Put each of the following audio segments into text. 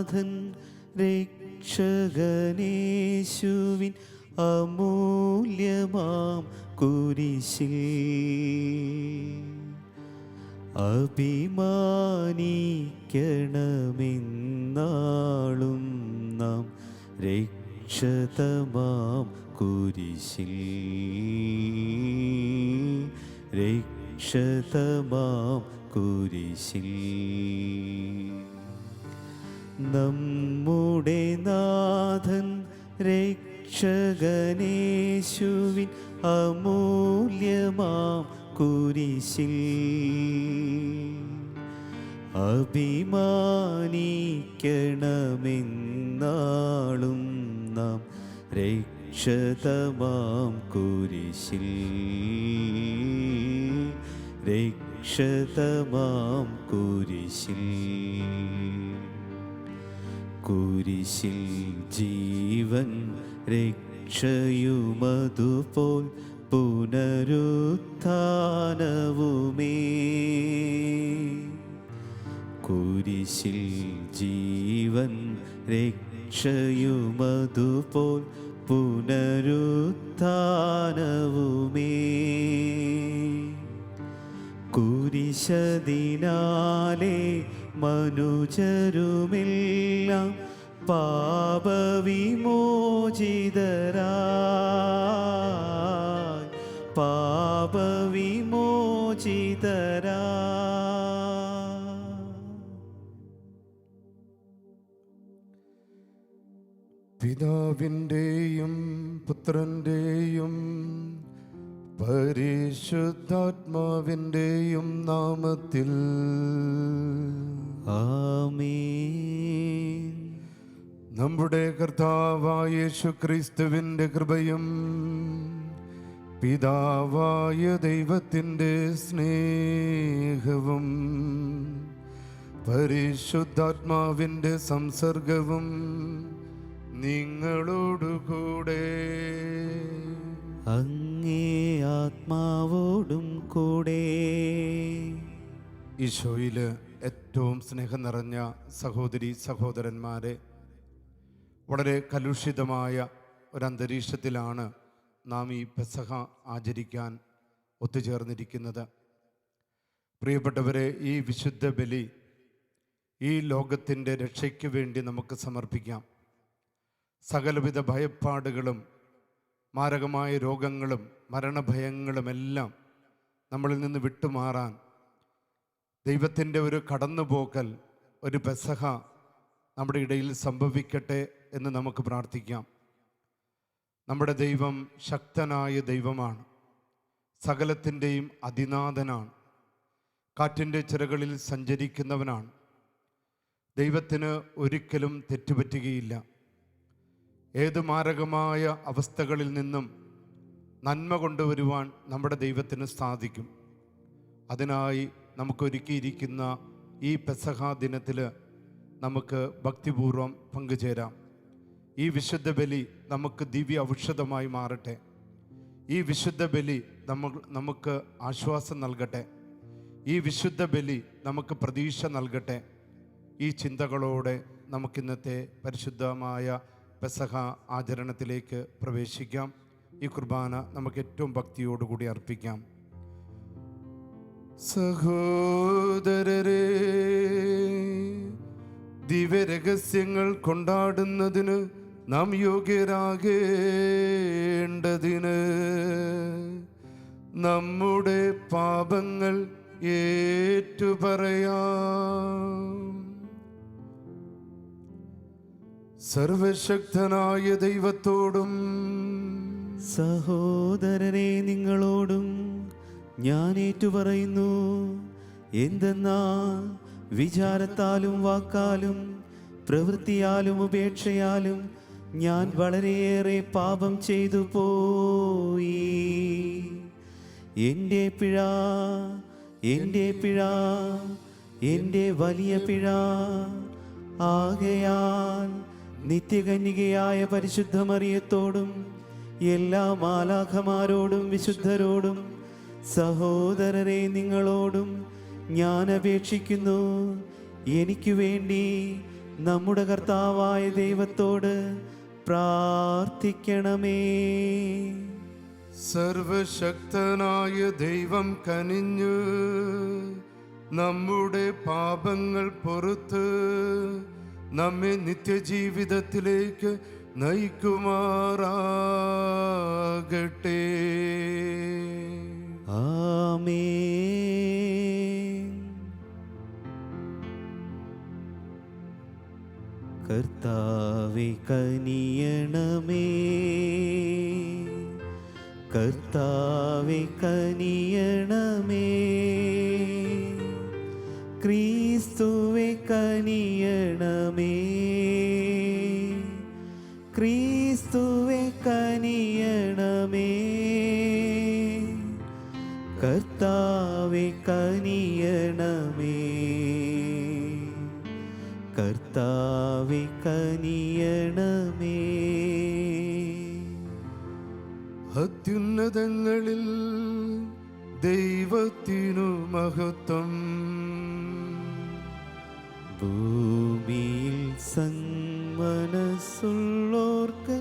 നാഥൻ രക്ഷകനേശുവിൻ അമൂല്യമാം കുരിശിൽ അഭിമാനിക്കണമെന്നാളും നാം രക്ഷതമാം കുരിശിൽ രക്ഷതമാം കുരിശിൽ നമ്മുടെ നാഥൻ രക്ഷകനേശുവിൻ അമൂല്യമാം കുരിശിൽ അഭിമാനിക്കണമെന്നാളും നാം രക്ഷതമാം കുരിശിൽ രക്ഷതമാം കുരിശിൽ കുരിശിൽ ജീവൻ രക്ഷയുമതുപോൽ പുനരുത്ഥാനവുമേ കുരിശിൽ ജീവൻ രക്ഷയുമതുപോൽ പുനരുത്ഥാനവുമേ കുരിശതിനാലെ മനുജരുമെല്ലാം പാപവിമോചിതരായി പിതാവിൻ്റെയും പുത്രൻ്റെയും പരിശുദ്ധാത്മാവിൻ്റെയും നാമത്തിൽ ആമേൻ. നമ്മുടെ കർത്താവായ യേശുക്രിസ്തുവിൻ്റെ കൃപയും പിതാവായ ദൈവത്തിൻ്റെ സ്നേഹവും പരിശുദ്ധാത്മാവിൻ്റെ സംസർഗവും നിങ്ങളോടുകൂടെ അങ്ങേ ആത്മാവോടും കൂടെ. ഈശോയിൽ ഏറ്റവും സ്നേഹം നിറഞ്ഞ സഹോദരി സഹോദരന്മാരെ, വളരെ കലുഷിതമായ ഒരന്തരീക്ഷത്തിലാണ് നാം ഈ പെസഹ ആചരിക്കാൻ ഒത്തുചേർന്നിരിക്കുന്നത്. പ്രിയപ്പെട്ടവരെ, ഈ വിശുദ്ധ ബലി ഈ ലോകത്തിൻ്റെ രക്ഷയ്ക്ക് വേണ്ടി നമുക്ക് സമർപ്പിക്കാം. സകലവിധ ഭയപ്പാടുകളും മാരകമായ രോഗങ്ങളും മരണഭയങ്ങളുമെല്ലാം നമ്മളിൽ നിന്ന് വിട്ടുമാറാൻ ദൈവത്തിൻ്റെ ഒരു കടന്നുപോക്കൽ, ഒരു പെസഹ നമ്മുടെ ഇടയിൽ സംഭവിക്കട്ടെ എന്ന് നമുക്ക് പ്രാർത്ഥിക്കാം. നമ്മുടെ ദൈവം ശക്തനായ ദൈവമാണ്, സകലത്തിൻ്റെയും അതിനാഥനാണ്, കാറ്റിൻ്റെ ചിറകളിൽ സഞ്ചരിക്കുന്നവനാണ്. ദൈവത്തിന് ഒരിക്കലും തെറ്റുപറ്റുകയില്ല. ഏത് മാരകമായ അവസ്ഥകളിൽ നിന്നും നന്മ കൊണ്ടുവരുവാൻ നമ്മുടെ ദൈവത്തിന് സാധിക്കും. അതിനായി നമുക്കൊരുക്കിയിരിക്കുന്ന ഈ പെസഹ ദിനത്തിൽ നമുക്ക് ഭക്തിപൂർവം പങ്കുചേരാം. ഈ വിശുദ്ധ ബലി നമുക്ക് ദിവ്യ ഔഷധമായി മാറട്ടെ. ഈ വിശുദ്ധ ബലി നമുക്ക് ആശ്വാസം നൽകട്ടെ. ഈ വിശുദ്ധ ബലി നമുക്ക് പ്രതീക്ഷ നൽകട്ടെ. ഈ ചിന്തകളോടെ നമുക്കിന്നത്തെ പരിശുദ്ധമായ പെസഹ ആചരണത്തിലേക്ക് പ്രവേശിക്കാം. ഈ കുർബാന നമുക്ക് ഏറ്റവും ഭക്തിയോടുകൂടി അർപ്പിക്കാം. സഹോദരരേ, ദിവ്യരഹസ്യങ്ങൾ കൊണ്ടാടുന്നതിന് നാം യോഗ്യരാകേണ്ടതിന് നമ്മുടെ പാപങ്ങൾ ഏറ്റുപറയാം. സർവശക്തനായ ദൈവത്തോടും സഹോദരനെ നിങ്ങളോടും ഞാൻ ഏറ്റുപറയുന്നു. എന്തെന്നാ വിചാരത്താലും വാക്കാലും പ്രവൃത്തിയാലും ഉപേക്ഷയാലും ഞാൻ വളരെയേറെ പാപം ചെയ്തു പോയി. എൻ്റെ പിഴ, എൻ്റെ പിഴ, എൻ്റെ വലിയ പിഴ. ആകയാൽ നിത്യകന്യകയായ പരിശുദ്ധ മറിയത്തോടും എല്ലാ മാലാഖമാരോടും വിശുദ്ധരോടും സഹോദരരെ നിങ്ങളോടും ഞാൻ അപേക്ഷിക്കുന്നു, എനിക്ക് വേണ്ടി നമ്മുടെ കർത്താവായ ദൈവത്തോട് പ്രാർത്ഥിക്കണമേ. സർവശക്തനായ ദൈവം കനിഞ്ഞ് നമ്മുടെ പാപങ്ങൾ പൊറുത്ത് നമ്മെ നിത്യജീവിതത്തിലേക്ക് നയിക്കുമാറാകട്ടെ. ആമേൻ. കർത്താവേ കനിയണമേ, കർത്താവേ കനിയണമേ, ക്രിസ്തുവേ കനിയണമേ, ക്രിസ്തുവേ കനിയണമേ, കർത്താവേ കനിയണമേ, കർത്താവേ കനിയണമേ. അത്യുന്നതങ്ങളിൽ ദൈവത്തിനു മഹത്വം, ഭൂമിയിൽ സന്മനസ്സുള്ളോർക്ക്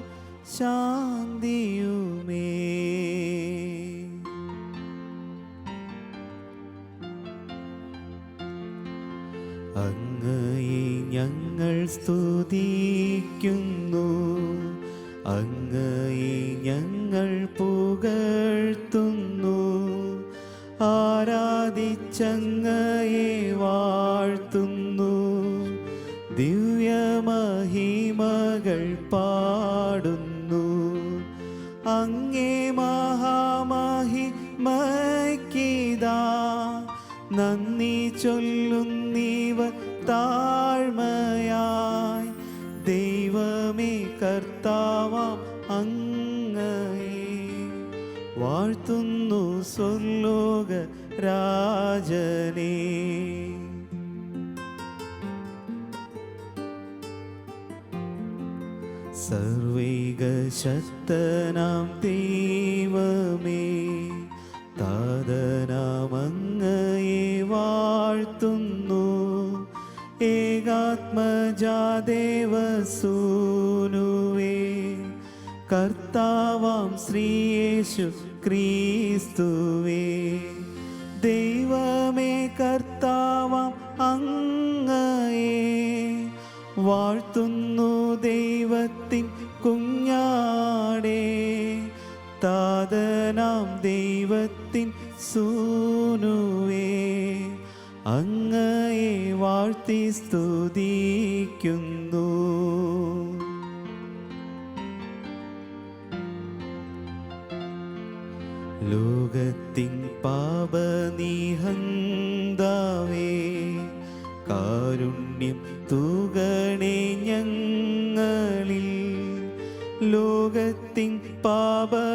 ശാന്തിയുമേ. അങ്ങയെ ഞങ്ങൾ സ്തുതിക്കുന്നു, അങ്ങയെ ഞങ്ങൾ പുകഴ്ത്തുന്നു, ആരാധിച്ചങ്ങയെ വാഴ്ത്തുന്നു, ദിവ്യമഹിമകൾ പാടുന്നു. അങ്ങേ മഹാമഹിമയ്ക്കിതാ നന്ദി ചൊല്ലുന്നീവർ താഴ്മയായി. ദൈവമേ കർത്താവാം അങ്ങയെ വാഴ്ത്തുന്നു സ്വർലോക രാജനേ. സർവൈക ശക്തനാം ദൈവമേ, താതനാമങ്ങയെ വാഴ്ത്തുന്നു, ഏകാത്മജാദേവസൂനുവേ, കർത്താവാം ശ്രീയേശു ക്രിസ്തുവേ. ദൈവമേ കർത്താവാം അങ്ങയെ വാഴ്ത്തുന്നു, ദൈവത്തിൻ കുഞ്ഞാടേ, താതനാം ദൈവത്തിൻ സൂനുവേ, അങ്ങയെ വാഴ്ത്തി സ്തുതിക്കുന്നു. ലോകത്തിൻ പാപനിഹന്താവേ, കാരുണ്യം തൂകണേ ഞങ്ങളിൽ. ലോകത്തിൻ പാപനിഹന്താവേ,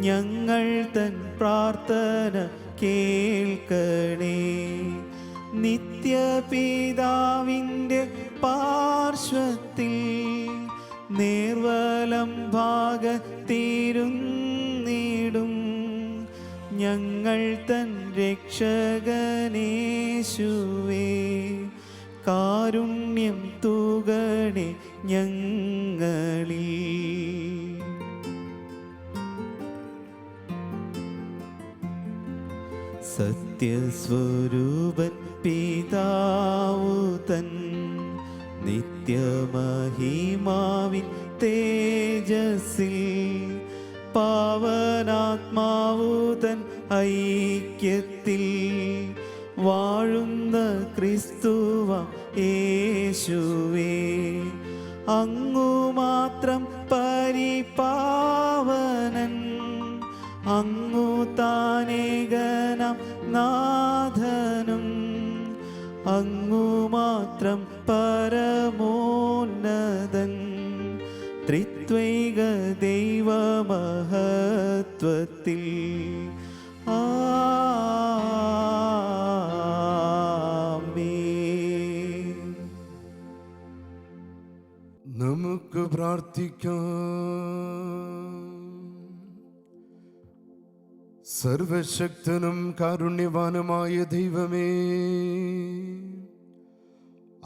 ഞങ്ങൾ തൻ പ്രാർത്ഥന കേൾക്കണേ. നിത്യപിതാവിൻ്റെ പാർശ്വത്തിൽ നേർവലം ഭാഗത്തിരുന്നിടും ഞങ്ങൾ തൻ രക്ഷകനേശുവേ, കാരുണ്യം തൂകണേ ഞങ്ങളിൽ. സത്യസ്വരൂപൻ പിതാവു തൻ നിത്യമഹിമാവിൻ തേജസ്സിൽ, പാവനാത്മാവു തൻ ഐക്യത്തിൽ, വാഴുന്ന ക്രിസ്തുവാം യേശുവേ, അങ്ങു മാത്രം പരിപാവനൻ, അങ്ങു താനേകനാം നാഥനും, അങ്ങു മാത്രം പരമോന്നതൻ, ത്രിത്വൈക ദൈവമഹത്വത്തിൽ. ആമേൻ. നമുക്ക് പ്രാർത്ഥിക്കാം. സർവശക്തനും കാരുണ്യവാനുമായ ദൈവമേ,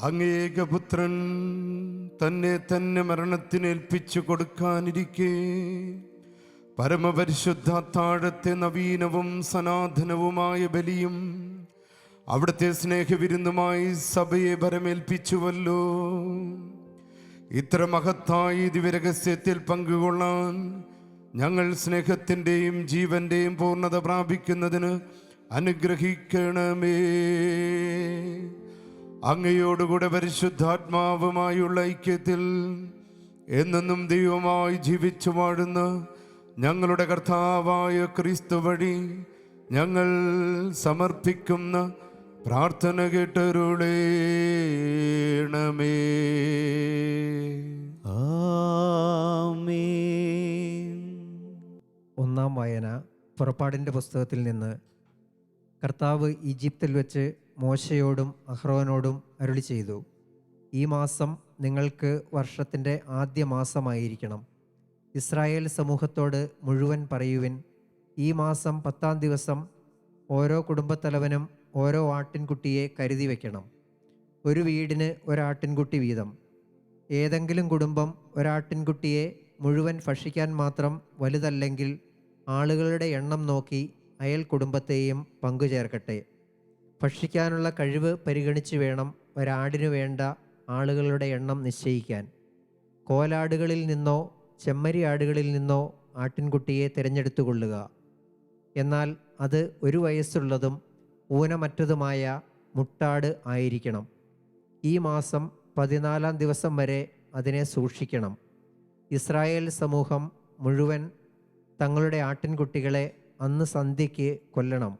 അങ്ങേകപുത്രൻ തന്നെ തന്നെ മരണത്തിന് ഏൽപ്പിച്ചു കൊടുക്കാനിരിക്കെ പരമപരിശുദ്ധാത്താഴത്തെ നവീനവും സനാതനവുമായ ബലിയും അവിടുത്തെ സ്നേഹവിരുന്നുമായി സഭയെ ഭരമേൽപ്പിച്ചുവല്ലോ. ഇത്ര മഹത്തായ ദിവ്യരഹസ്യത്തിൽ പങ്കുകൊള്ളാൻ ഞങ്ങൾ സ്നേഹത്തിൻ്റെയും ജീവന്റെയും പൂർണ്ണത പ്രാപിക്കുന്നതിന് അനുഗ്രഹിക്കണമേ. അങ്ങയോടുകൂടെ പരിശുദ്ധാത്മാവുമായുള്ള ഐക്യത്തിൽ എന്നെന്നും ദൈവമായി ജീവിച്ചു വാഴുന്ന ഞങ്ങളുടെ കർത്താവായ ക്രിസ്തു വഴി ഞങ്ങൾ സമർപ്പിക്കുന്ന പ്രാർത്ഥന കേട്ടരുളേണമേ. ആമേൻ. ഒന്നാം വായന പുറപ്പാടിൻ്റെ പുസ്തകത്തിൽ നിന്ന്. കർത്താവ് ഈജിപ്തിൽ വെച്ച് മോശയോടും അഹ്റോനോടും അരുളി ചെയ്തു, ഈ മാസം നിങ്ങൾക്ക് വർഷത്തിൻ്റെ ആദ്യ മാസമായിരിക്കണം. ഇസ്രായേൽ സമൂഹത്തോട് മുഴുവൻ പറയുവിൻ, ഈ മാസം 10-ാം ദിവസം ഓരോ കുടുംബത്തലവനും ഓരോ ആട്ടിൻകുട്ടിയെ കരുതി വയ്ക്കണം. ഒരു വീടിന് ഒരാട്ടിൻകുട്ടി വീതം. ഏതെങ്കിലും കുടുംബം ഒരാട്ടിൻകുട്ടിയെ മുഴുവൻ ഭക്ഷിക്കാൻ മാത്രം വലുതല്ലെങ്കിൽ ആളുകളുടെ എണ്ണം നോക്കി അയൽ കുടുംബത്തെയും പങ്കുചേർക്കട്ടെ. ഭക്ഷിക്കാനുള്ള കഴിവ് പരിഗണിച്ച് വേണം ഒരാടിനു വേണ്ട ആളുകളുടെ എണ്ണം നിശ്ചയിക്കാൻ. കോലാടുകളിൽ നിന്നോ ചെമ്മരി ആടുകളിൽ നിന്നോ ആട്ടിൻകുട്ടിയെ തിരഞ്ഞെടുത്തുകൊള്ളുക. എന്നാൽ അത് 1 വയസ്സുള്ളതും ഊനമറ്റതുമായ മുട്ടാട് ആയിരിക്കണം. ഈ മാസം 14-ാം ദിവസം വരെ അതിനെ സൂക്ഷിക്കണം. ഇസ്രായേൽ സമൂഹം മുഴുവൻ തങ്ങളുടെ ആട്ടിൻകുട്ടികളെ അന്ന് സന്ധ്യയ്ക്ക് കൊല്ലണം.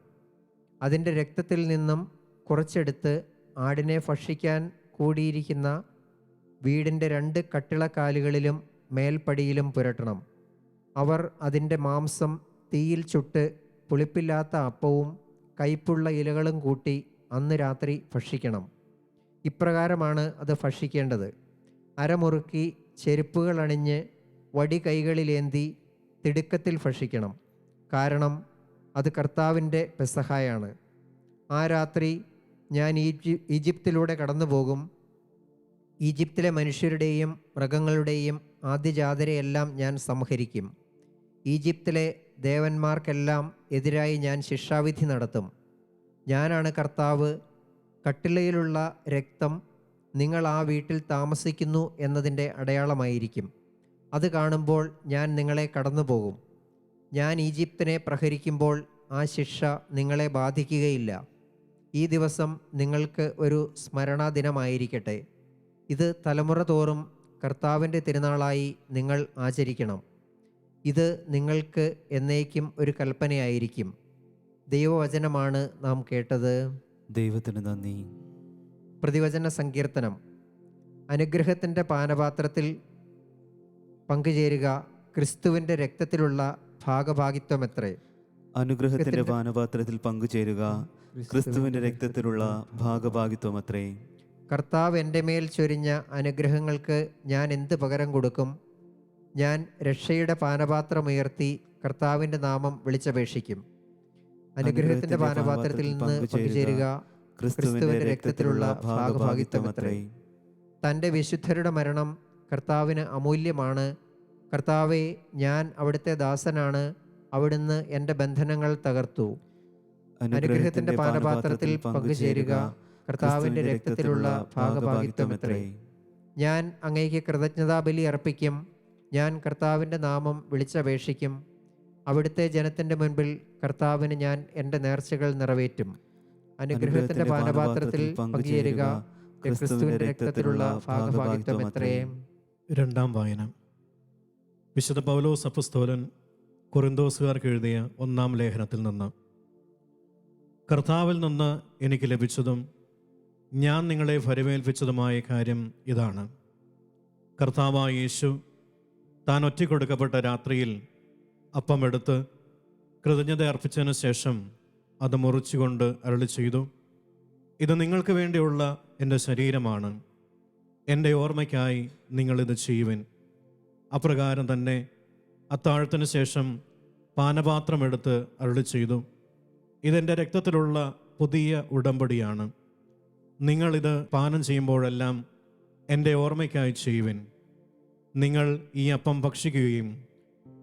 അതിൻ്റെ രക്തത്തിൽ നിന്നും കുറച്ചെടുത്ത് ആടിനെ ഭക്ഷിക്കാൻ കൂടിയിരിക്കുന്ന വീടിൻ്റെ 2 കട്ടിളക്കാലുകളിലും മേൽപ്പടിയിലും പുരട്ടണം. അവർ അതിൻ്റെ മാംസം തീയിൽ ചുട്ട് പുളിപ്പില്ലാത്ത അപ്പവും കയ്പുള്ള ഇലകളും കൂട്ടി അന്ന് രാത്രി ഭക്ഷിക്കണം. ഇപ്രകാരമാണ് അത് ഭക്ഷിക്കേണ്ടത്. അരമുറുക്കി ചെരുപ്പുകൾ അണിഞ്ഞ് വടി കൈകളിലേന്തി തിടുക്കത്തിൽ ഭക്ഷിക്കണം. കാരണം അത് കർത്താവിൻ്റെ പെസഹായാണ്. ആ രാത്രി ഞാൻ ഈജിപ്തിലൂടെ കടന്നു പോകും. ഈജിപ്തിലെ മനുഷ്യരുടെയും മൃഗങ്ങളുടെയും ആദ്യജാതരെയെല്ലാം ഞാൻ സംഹരിക്കും. ഈജിപ്തിലെ ദേവന്മാർക്കെല്ലാം എതിരായി ഞാൻ ശിക്ഷാവിധി നടത്തും. ഞാനാണ് കർത്താവ്. കട്ടിലയിലുള്ള രക്തം നിങ്ങൾ ആ വീട്ടിൽ താമസിക്കുന്നു എന്നതിൻ്റെ അടയാളമായിരിക്കും. അത് കാണുമ്പോൾ ഞാൻ നിങ്ങളെ കടന്നു പോകും. ഞാൻ ഈജിപ്തിനെ പ്രഹരിക്കുമ്പോൾ ആ ശിക്ഷ നിങ്ങളെ ബാധിക്കുകയില്ല. ഈ ദിവസം നിങ്ങൾക്ക് ഒരു സ്മരണാ ദിനമായിരിക്കട്ടെ. ഇത് തലമുറ തോറും കർത്താവിൻ്റെ തിരുനാളായി നിങ്ങൾ ആചരിക്കണം. ഇത് നിങ്ങൾക്ക് എന്നേക്കും ഒരു കൽപ്പനയായിരിക്കും. ദൈവവചനമാണ് നാം കേട്ടത്. ദൈവത്തിന് നന്ദി. പ്രതിവചന സങ്കീർത്തനം. അനുഗ്രഹത്തിൻ്റെ പാനപാത്രത്തിൽ പങ്കുചേരുക ക്രിസ്തുവിൻ്റെ രക്തത്തിലുള്ള ഭാഗഭാഗിത്വമെത്രേ. അനുഗ്രഹത്തിന്റെ പാനപാത്രത്തിൽ പങ്കുചേരുക ക്രിസ്തുവിന്റെ രക്തത്തിലുള്ള ഭാഗഭാഗിത്വമത്രേ. കർത്താവ് എൻ്റെ മേൽ ചൊരിഞ്ഞ അനുഗ്രഹങ്ങൾക്ക് ഞാൻ എന്ത് പകരം കൊടുക്കും? ഞാൻ രക്ഷയുടെ പാനപാത്രമുയർത്തി കർത്താവിൻ്റെ നാമം വിളിച്ചപേക്ഷിക്കും. അനുഗ്രഹത്തിൻ്റെ പാനപാത്രത്തിൽ നിന്ന് പങ്കുചേരുക ക്രിസ്തുവിൻ്റെ രക്തത്തിലുള്ള ഭാഗഭാഗിത്വമത്രേ. തൻ്റെ വിശുദ്ധരുടെ മരണം കർത്താവിന് അമൂല്യമാണ്. കർത്താവേ, ഞാൻ അവിടുത്തെ ദാസനാണ്. അവിടുന്ന് എൻ്റെ ബന്ധനങ്ങൾ തകർത്തു. അനുഗ്രഹത്തിൻ്റെ പാനപാത്രത്തിൽ പങ്കുചേരുക കർത്താവിൻ്റെ രക്തത്തിലുള്ള ഭാഗഭാഗിത്വമത്രേ. ഞാൻ അങ്ങേക്ക് കൃതജ്ഞതാബലി അർപ്പിക്കും. ഞാൻ കർത്താവിൻ്റെ നാമം വിളിച്ചപേക്ഷിക്കും. അവിടുത്തെ ജനത്തിൻ്റെ മുൻപിൽ കർത്താവിന് ഞാൻ എൻ്റെ നേർച്ചകൾ നിറവേറ്റും. അനുഗ്രഹത്തിൻ്റെ പാനപാത്രത്തിൽ പങ്കുചേരുക ക്രിസ്തുവിൻ്റെ രക്തത്തിലുള്ള ഭാഗഭാഗിത്വമത്രേ. രണ്ടാം വായന. വിശുദ്ധ പൗലോസ് അപ്പോസ്തലൻ കൊറിന്തോസുകാർക്ക് എഴുതിയ 1-ാം ലേഖനത്തിൽ നിന്ന്. കർത്താവിൽ നിന്ന് എനിക്ക് ലഭിച്ചതും ഞാൻ നിങ്ങളെ ഫരമേൽപ്പിച്ചതുമായ കാര്യം ഇതാണ്. കർത്താവായ യേശു താൻ ഒറ്റിക്കൊടുക്കപ്പെട്ട രാത്രിയിൽ അപ്പമെടുത്ത് കൃതജ്ഞത അർപ്പിച്ചതിന് ശേഷം അത് മുറിച്ചുകൊണ്ട് അരുളി ചെയ്തു, ഇത് നിങ്ങൾക്ക് വേണ്ടിയുള്ള എൻ്റെ ശരീരമാണ്. എൻ്റെ ഓർമ്മയ്ക്കായി നിങ്ങളിത് ചെയ്യുവിൻ. അപ്രകാരം തന്നെ അത്താഴത്തിന് ശേഷം പാനപാത്രമെടുത്ത് അരുളി ചെയ്തു, ഇതെൻ്റെ രക്തത്തിലുള്ള പുതിയ ഉടമ്പടിയാണ്. നിങ്ങളിത് പാനം ചെയ്യുമ്പോഴെല്ലാം എൻ്റെ ഓർമ്മയ്ക്കായി ചെയ്യുവിൻ. നിങ്ങൾ ഈ അപ്പം ഭക്ഷിക്കുകയും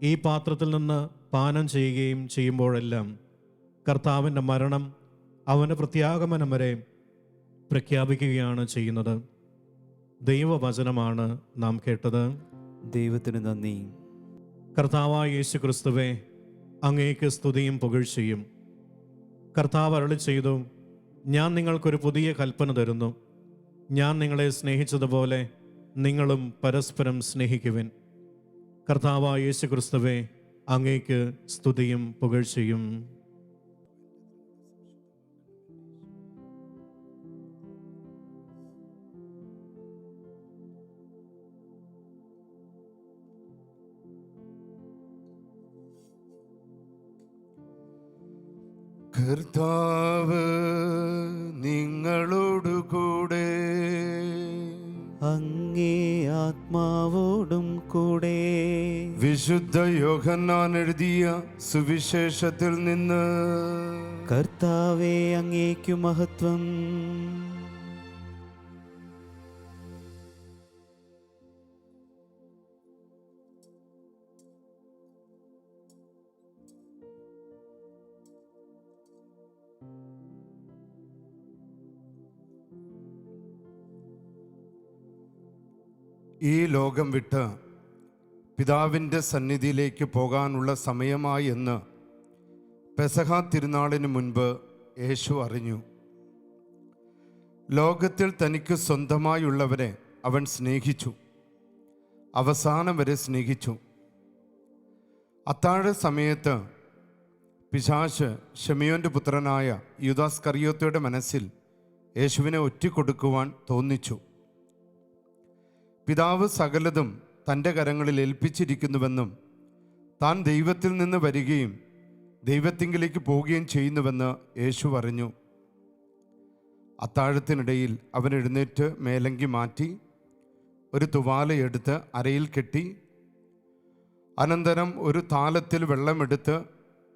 ഈ പാത്രത്തിൽ നിന്ന് പാനം ചെയ്യുകയും ചെയ്യുമ്പോഴെല്ലാം കർത്താവിൻ്റെ മരണം അവൻ്റെ പ്രത്യാഗമനം വരെ പ്രഖ്യാപിക്കുകയാണ് ചെയ്യുന്നത്. ദൈവവചനമാണ് നാം കേട്ടത്. ദൈവത്തിന് നന്ദി. കർത്താവായ യേശു ക്രിസ്തുവേ, അങ്ങേക്ക് സ്തുതിയും പുകഴ്ചയും. കർത്താവ് അരുളി ചെയ്തു, ഞാൻ നിങ്ങൾക്കൊരു പുതിയ കൽപ്പന തരുന്നു. ഞാൻ നിങ്ങളെ സ്നേഹിച്ചതുപോലെ നിങ്ങളും പരസ്പരം സ്നേഹിക്കുവിൻ. കർത്താവായ യേശു ക്രിസ്തുവേ, അങ്ങേക്ക് സ്തുതിയും പുകഴ്ചയും. കർത്താവ് നിങ്ങളോടുകൂടെ, അങ്ങേ ആത്മാവോടും കൂടെ. വിശുദ്ധ യോഹന്നാൻ എഴുതിയ സുവിശേഷത്തിൽ നിന്ന്. കർത്താവേ, അങ്ങേക്കു മഹത്വം. ഈ ലോകം വിട്ട് പിതാവിൻ്റെ സന്നിധിയിലേക്ക് പോകാനുള്ള സമയമായി എന്ന് പെസഹ തിരുനാളിന് മുൻപ് യേശു അറിഞ്ഞു. ലോകത്തിൽ തനിക്ക് സ്വന്തമായുള്ളവരെ അവൻ സ്നേഹിച്ചു, അവസാനം വരെ സ്നേഹിച്ചു. അത്താഴ സമയത്ത് പിശാച് ശിമയോന്റെ പുത്രനായ യൂദാസ്കറിയോത്തയുടെ മനസ്സിൽ യേശുവിനെ ഒറ്റിക്കൊടുക്കുവാൻ തോന്നിച്ചു. പിതാവ് സകലതും തൻ്റെ കരങ്ങളിൽ ഏൽപ്പിച്ചിരിക്കുന്നുവെന്നും താൻ ദൈവത്തിൽ നിന്ന് വരികയും ദൈവത്തിങ്കിലേക്ക് പോവുകയും ചെയ്യുന്നുവെന്ന് യേശു അറിഞ്ഞു. അത്താഴത്തിനിടയിൽ അവൻ എഴുന്നേറ്റ് മേലങ്കി മാറ്റി ഒരു തുവാലയെടുത്ത് അരയിൽ കെട്ടി, അനന്തരം ഒരു താലത്തിൽ വെള്ളമെടുത്ത്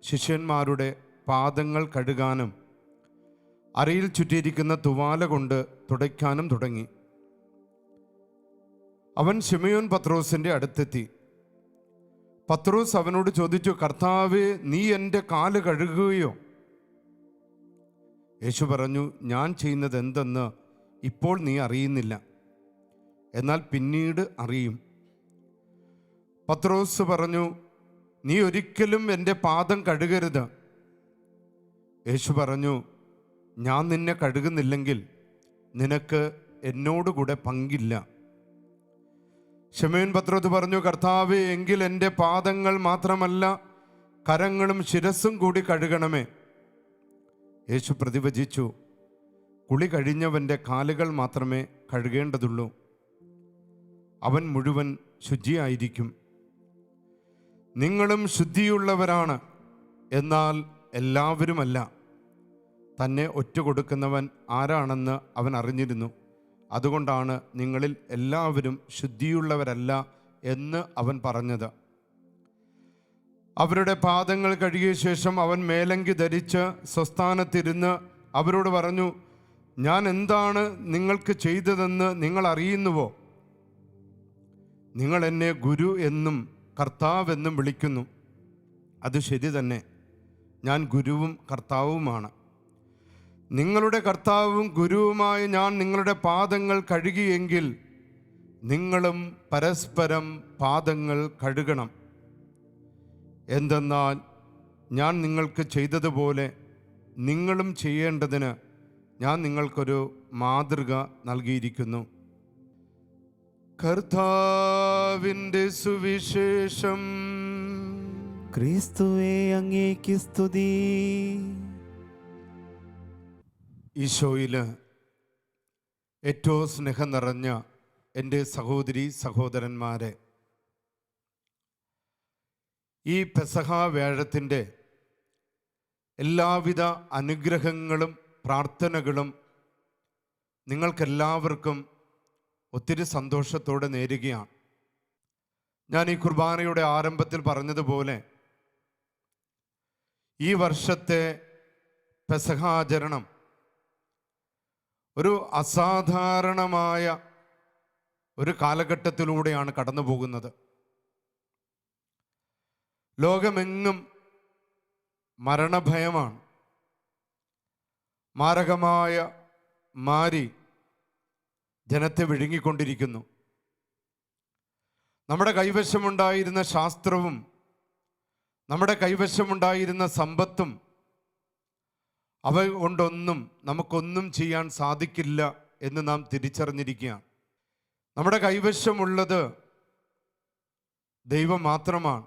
ശിഷ്യന്മാരുടെ പാദങ്ങൾ കഴുകാനും അരയിൽ ചുറ്റിയിരിക്കുന്ന തുവാല കൊണ്ട് തുടയ്ക്കാനും തുടങ്ങി. അവൻ ശിമയോൻ പത്രോസിൻ്റെ അടുത്തെത്തി. പത്രോസ് അവനോട് ചോദിച്ചു, കർത്താവേ, നീ എൻ്റെ കാല് കഴുകുകയോ? യേശു പറഞ്ഞു, ഞാൻ ചെയ്യുന്നത് എന്തെന്ന് ഇപ്പോൾ നീ അറിയുന്നില്ല, എന്നാൽ പിന്നീട് അറിയും. പത്രോസ് പറഞ്ഞു, നീ ഒരിക്കലും എൻ്റെ പാദം കഴുകരുത്. യേശു പറഞ്ഞു, ഞാൻ നിന്നെ കഴുകുന്നില്ലെങ്കിൽ നിനക്ക് എന്നോടുകൂടെ പങ്കില്ല. ശിമയോൻ പത്രോസ് പറഞ്ഞു, കർത്താവേ, എങ്കിൽ എൻ്റെ പാദങ്ങൾ മാത്രമല്ല കരങ്ങളും ശിരസ്സും കൂടി കഴുകണമേ. യേശു പ്രതിവചിച്ചു, കുളി കഴിഞ്ഞവൻ്റെ കാലുകൾ മാത്രമേ കഴുകേണ്ടതുള്ളൂ, അവൻ മുഴുവൻ ശുചിയായിരിക്കും. നിങ്ങളും ശുദ്ധിയുള്ളവരാണ്, എന്നാൽ എല്ലാവരുമല്ല. തന്നെ ഒറ്റുകൊടുക്കുന്നവൻ ആരാണെന്ന് അവൻ അറിഞ്ഞിരുന്നു. അതുകൊണ്ടാണ് നിങ്ങളിൽ എല്ലാവരും ശുദ്ധിയുള്ളവരല്ല എന്ന് അവൻ പറഞ്ഞത്. അവരുടെ പാദങ്ങൾ കഴുകിയ ശേഷം അവൻ മേലങ്കി ധരിച്ച് സ്വസ്ഥാനത്തിരുന്ന് അവരോട് പറഞ്ഞു, ഞാൻ എന്താണ് നിങ്ങൾക്ക് ചെയ്തതെന്ന് നിങ്ങൾ അറിയുന്നുവോ? നിങ്ങൾ എന്നെ ഗുരു എന്നും കർത്താവ് എന്നും വിളിക്കുന്നു. അത് ശരി തന്നെ, ഞാൻ ഗുരുവും കർത്താവുമാണ്. നിങ്ങളുടെ കർത്താവും ഗുരുവുമായ ഞാൻ നിങ്ങളുടെ പാദങ്ങൾ കഴുകിയെങ്കിൽ നിങ്ങളും പരസ്പരം പാദങ്ങൾ കഴുകണം. എന്തെന്നാൽ ഞാൻ നിങ്ങൾക്ക് ചെയ്തതുപോലെ നിങ്ങളും ചെയ്യേണ്ടതിന് ഞാൻ നിങ്ങൾക്കൊരു മാതൃക നൽകിയിരിക്കുന്നു. കർത്താവിൻ്റെ സുവിശേഷം. ക്രിസ്തുവേ, അങ്ങേക്ക് സ്തുതി. ഈശോയിൽ ഏറ്റവും സ്നേഹം നിറഞ്ഞ എൻ്റെ സഹോദരി സഹോദരന്മാരെ, ഈ പെസഹ വേഴത്തിൻ്റെ എല്ലാവിധ അനുഗ്രഹങ്ങളും പ്രാർത്ഥനകളും നിങ്ങൾക്കെല്ലാവർക്കും ഒത്തിരി സന്തോഷത്തോടെ നേരുകയാണ്. ഞാൻ ഈ കുർബാനയുടെ ആരംഭത്തിൽ പറഞ്ഞതുപോലെ ഈ വർഷത്തെ പെസഹാചരണം ഒരു അസാധാരണമായ ഒരു കാലഘട്ടത്തിലൂടെയാണ് കടന്നു പോകുന്നത്. ലോകമെങ്ങും മരണഭയമാണ്. മാരകമായ മാരി ജനത്തെ വിഴുങ്ങിക്കൊണ്ടിരിക്കുന്നു. നമ്മുടെ കൈവശമുണ്ടായിരുന്ന ശാസ്ത്രവും നമ്മുടെ കൈവശമുണ്ടായിരുന്ന സമ്പത്തും അവ കൊണ്ടൊന്നും നമുക്കൊന്നും ചെയ്യാൻ സാധിക്കില്ല എന്ന് നാം തിരിച്ചറിഞ്ഞിരിക്കുകയാണ്. നമ്മുടെ കൈവശമുള്ളത് ദൈവം മാത്രമാണ്.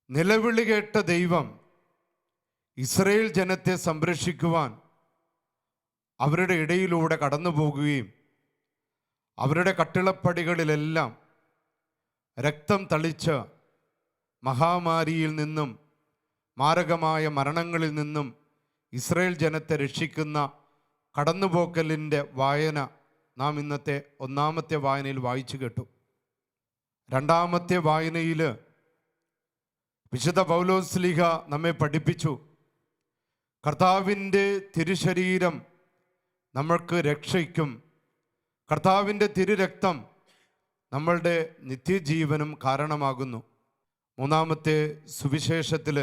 നിലവിളി കേട്ട ദൈവം ഇസ്രായേൽ ജനത്തെ സംരക്ഷിക്കുവാൻ അവരുടെ ഇടയിലൂടെ കടന്നു പോകുകയും അവരുടെ കട്ടിളപ്പടികളിലെല്ലാം രക്തം തളിച്ച് മഹാമാരിയിൽ നിന്നും മാരകമായ മരണങ്ങളിൽ നിന്നും ഇസ്രായേൽ ജനത്തെ രക്ഷിക്കുന്ന കടന്നുപോക്കലിൻ്റെ വായന നാം ഇന്നത്തെ ഒന്നാമത്തെ വായനയിൽ വായിച്ചു കേട്ടു. രണ്ടാമത്തെ വായനയിൽ വിശുദ്ധ പൗലോസ്ലീഹ നമ്മെ പഠിപ്പിച്ചു, കർത്താവിൻ്റെ തിരുശരീരം നമ്മൾക്ക് രക്ഷയ്ക്കും കർത്താവിൻ്റെ തിരുരക്തം നമ്മളുടെ നിത്യജീവനും കാരണമാകുന്നു. മൂന്നാമത്തെ സുവിശേഷത്തിൽ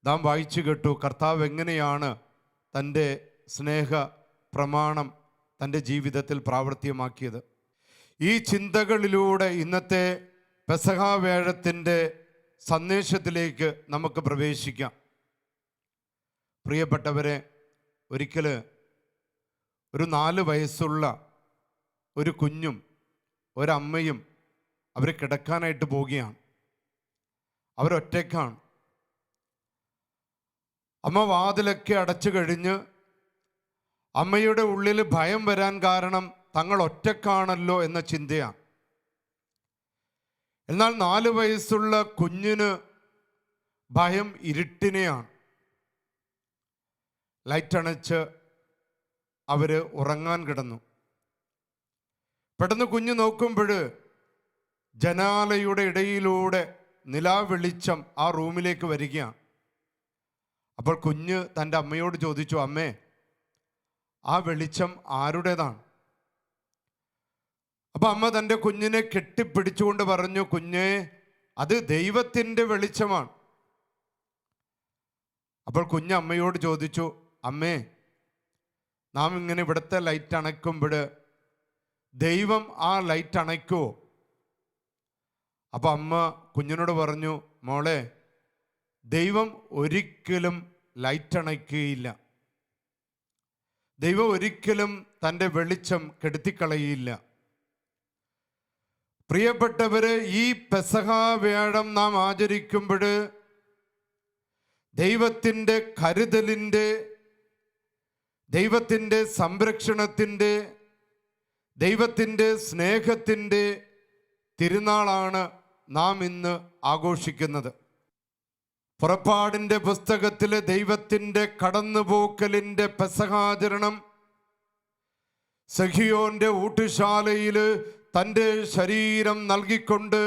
നാം വായിച്ചു കേട്ടു കർത്താവ് എങ്ങനെയാണ് തൻ്റെ സ്നേഹ പ്രമാണം തൻ്റെ ജീവിതത്തിൽ പ്രാവർത്തികമാക്കിയത്. ഈ ചിന്തകളിലൂടെ ഇന്നത്തെ പെസഹാ വേഴത്തിൻ്റെ സന്ദേശത്തിലേക്ക് നമുക്ക് പ്രവേശിക്കാം. പ്രിയപ്പെട്ടവരെ, ഒരിക്കൽ ഒരു 4 വയസ്സുള്ള ഒരു കുഞ്ഞും ഒരമ്മയും അവർ കിടക്കാനായിട്ട് പോവുകയാണ്. അവരൊറ്റയ്ക്കാണ്. അമ്മ വാതിലൊക്കെ അടച്ചു കഴിഞ്ഞ് അമ്മയുടെ ഉള്ളിൽ ഭയം വരാൻ കാരണം തങ്ങൾ ഒറ്റക്കാണല്ലോ എന്ന ചിന്തയാണ്. എന്നാൽ 4 വയസ്സുള്ള കുഞ്ഞിന് ഭയം ഇരുട്ടിനെയാണ്. ലൈറ്റ് അണച്ച് അവർ ഉറങ്ങാൻ കിടന്നു. പെട്ടെന്ന് കുഞ്ഞ് നോക്കുമ്പോൾ ജനാലയുടെ ഇടയിലൂടെ നിലാവെളിച്ചം ആ റൂമിലേക്ക് വരികയാണ്. അപ്പോൾ കുഞ്ഞ് തൻ്റെ അമ്മയോട് ചോദിച്ചു, അമ്മേ, ആ വെളിച്ചം ആരുടേതാണ്? അപ്പം അമ്മ തൻ്റെ കുഞ്ഞിനെ കെട്ടിപ്പിടിച്ചുകൊണ്ട് പറഞ്ഞു, കുഞ്ഞേ, അത് ദൈവത്തിൻ്റെ വെളിച്ചമാണ്. അപ്പോൾ കുഞ്ഞ് അമ്മയോട് ചോദിച്ചു, അമ്മേ, നാം ഇങ്ങനെ ഇവിടുത്തെ ലൈറ്റ് അണയ്ക്കുമ്പോൾ ദൈവം ആ ലൈറ്റ് അണയ്ക്കുമോ? അപ്പം അമ്മ കുഞ്ഞിനോട് പറഞ്ഞു, മോളെ, ദൈവം ഒരിക്കലും ലൈറ്റ് അണയ്ക്കുകയില്ല. ദൈവം ഒരിക്കലും തൻ്റെ വെളിച്ചം കെടുത്തിക്കളയില്ല. പ്രിയപ്പെട്ടവര്, ഈ പെസഹാ വേഴം നാം ആചരിക്കുമ്പോൾ ദൈവത്തിൻ്റെ കരുതലിൻ്റെ, ദൈവത്തിൻ്റെ സംരക്ഷണത്തിൻ്റെ, ദൈവത്തിൻ്റെ സ്നേഹത്തിൻ്റെ തിരുനാളാണ് നാം ഇന്ന് ആഘോഷിക്കുന്നത്. പുറപ്പാടിൻ്റെ പുസ്തകത്തിലെ ദൈവത്തിൻ്റെ കടന്നുപോക്കലിൻ്റെ പെസഹാചരണം സഖിയോന്റെ ഊട്ടുശാലയിൽ തൻ്റെ ശരീരം നൽകിക്കൊണ്ട്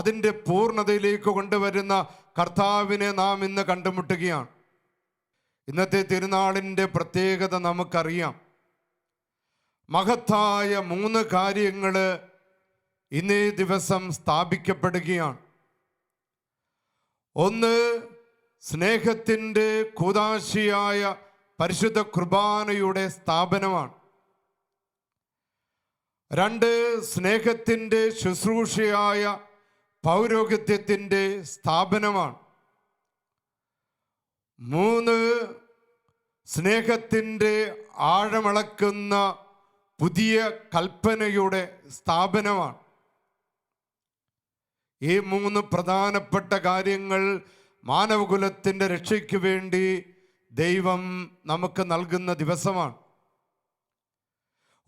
അതിൻ്റെ പൂർണ്ണതയിലേക്ക് കൊണ്ടുവരുന്ന കർത്താവിനെ നാം ഇന്ന് കണ്ടുമുട്ടുകയാണ്. ഇന്നത്തെ തിരുനാളിൻ്റെ പ്രത്യേകത നമുക്കറിയാം. മഹത്തായ 3 കാര്യങ്ങൾ ഇന്നേ ദിവസം സ്ഥാപിക്കപ്പെടുകയാണ്. ഒന്ന്, സ്നേഹത്തിൻ്റെ കൂദാശിയായ പരിശുദ്ധ കുർബാനയുടെ സ്ഥാപനമാണ്. 2, സ്നേഹത്തിൻ്റെ ശുശ്രൂഷയായ പൗരോഹിത്യത്തിൻ്റെ സ്ഥാപനമാണ്. 3, സ്നേഹത്തിൻ്റെ ആഴമളക്കുന്ന പുതിയ കൽപ്പനയുടെ സ്ഥാപനമാണ്. ഈ 3 പ്രധാനപ്പെട്ട കാര്യങ്ങൾ മാനവകുലത്തിൻ്റെ രക്ഷയ്ക്ക് വേണ്ടി ദൈവം നമുക്ക് നൽകുന്ന ദിവസമാണ്.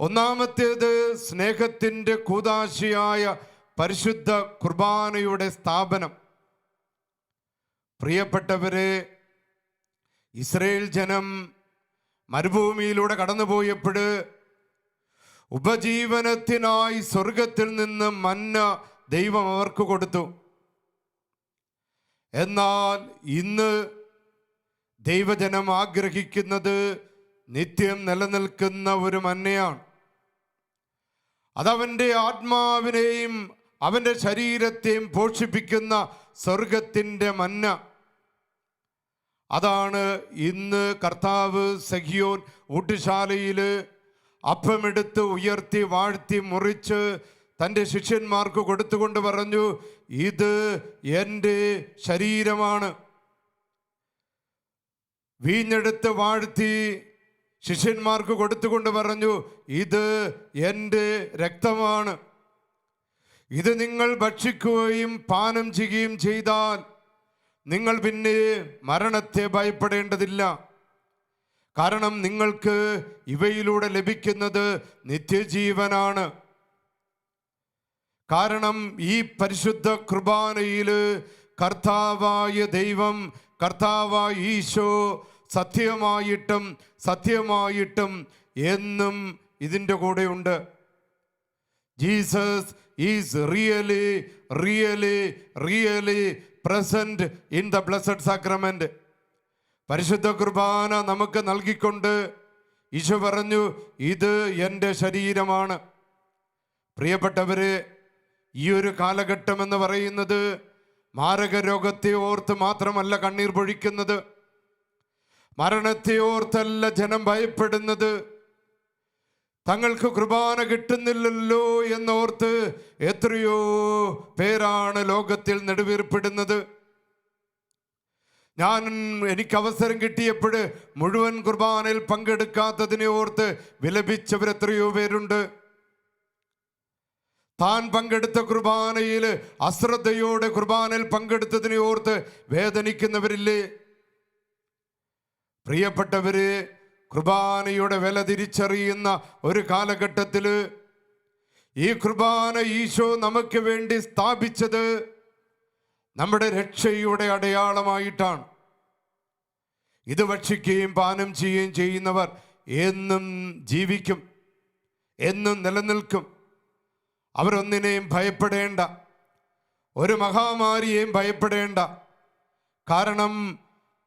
ഒന്നാമത്തേത് സ്നേഹത്തിൻ്റെ കൂദാശിയായ പരിശുദ്ധ കുർബാനയുടെ സ്ഥാപനം. പ്രിയപ്പെട്ടവരെ, ഇസ്രായേൽ ജനം മരുഭൂമിയിലൂടെ കടന്നുപോയപ്പോൾ ഉപജീവനത്തിനായി സ്വർഗത്തിൽ നിന്ന് മന്ന ദൈവം അവർക്ക് കൊടുത്തു. എന്നാൽ ഇന്ന് ദൈവജനം ആഗ്രഹിക്കുന്നത് നിത്യം നിലനിൽക്കുന്ന ഒരു മന്നയാണ്. അതവൻ്റെ ആത്മാവിനെയും അവൻ്റെ ശരീരത്തെയും പോഷിപ്പിക്കുന്ന സ്വർഗത്തിൻ്റെ മന്ന. അതാണ് ഇന്ന് കർത്താവ് സഹിയോൻ ഊട്ടുശാലയിൽ അപ്പമെടുത്ത് ഉയർത്തി വാഴ്ത്തി മുറിച്ച് തൻ്റെ ശിഷ്യന്മാർക്ക് കൊടുത്തുകൊണ്ട് പറഞ്ഞു, ഇത് എൻ്റെ ശരീരമാണ്. വീഞ്ഞെടുത്ത് വാഴ്ത്തി ശിഷ്യന്മാർക്ക് കൊടുത്തുകൊണ്ട് പറഞ്ഞു, ഇത് എൻ്റെ രക്തമാണ്. ഇത് നിങ്ങൾ ഭക്ഷിക്കുകയും പാനം ചെയ്യുകയും ചെയ്താൽ നിങ്ങൾ പിന്നെ മരണത്തെ ഭയപ്പെടേണ്ടതില്ല. കാരണം നിങ്ങൾക്ക് ഇവയിലൂടെ ലഭിക്കുന്നത് നിത്യജീവനാണ്. കാരണം ഈ പരിശുദ്ധ കുർബാനയിൽ കർത്താവായ ദൈവം, കർത്താവായ ഈശോ സത്യമായിട്ടും എന്നും ഇതിൻ്റെ കൂടെയുണ്ട്. Jesus is really present in the blessed sacrament. പരിശുദ്ധ കുർബാന നമുക്ക് നൽകിക്കൊണ്ട് ഈശോ പറഞ്ഞു, ഇത് എൻ്റെ ശരീരമാണ്. പ്രിയപ്പെട്ടവരെ, ഈ ഒരു കാലഘട്ടം എന്ന് പറയുന്നത് മാരക രോഗത്തെ ഓർത്ത് മാത്രമല്ല കണ്ണീർ പൊഴിക്കുന്നത്, മരണത്തെ ഓർത്തല്ല ജനം ഭയപ്പെടുന്നത്. തങ്ങൾക്ക് കുർബാന കിട്ടുന്നില്ലല്ലോ എന്നോർത്ത് എത്രയോ പേരാണ് ലോകത്തിൽ നെടുവീർപ്പിടുന്നത്. എനിക്ക് അവസരം കിട്ടിയപ്പോൾ മുഴുവൻ കുർബാനയിൽ പങ്കെടുക്കാത്തതിനെ ഓർത്ത് വിലപിച്ചവർ എത്രയോ പേരുണ്ട്. താൻ പങ്കെടുത്ത കുർബാനയിൽ അശ്രദ്ധയോടെ കുർബാനയിൽ പങ്കെടുത്തതിനെ ഓർത്ത് വേദനിക്കുന്നവരില്ലേ? പ്രിയപ്പെട്ടവര്, കുർബാനയുടെ വില തിരിച്ചറിയുന്ന ഒരു കാലഘട്ടത്തിൽ ഈ കുർബാന ഈശോ നമുക്ക് വേണ്ടി സ്ഥാപിച്ചത് നമ്മുടെ രക്ഷയുടെ അടയാളമായിട്ടാണ്. ഇത് ഭക്ഷിക്കുകയും പാനം ചെയ്യുകയും ചെയ്യുന്നവർ എന്നും ജീവിക്കും, എന്നും നിലനിൽക്കും. അവരൊന്നിനെയും ഭയപ്പെടേണ്ട, ഒരു മഹാമാരിയെയും ഭയപ്പെടേണ്ട. കാരണം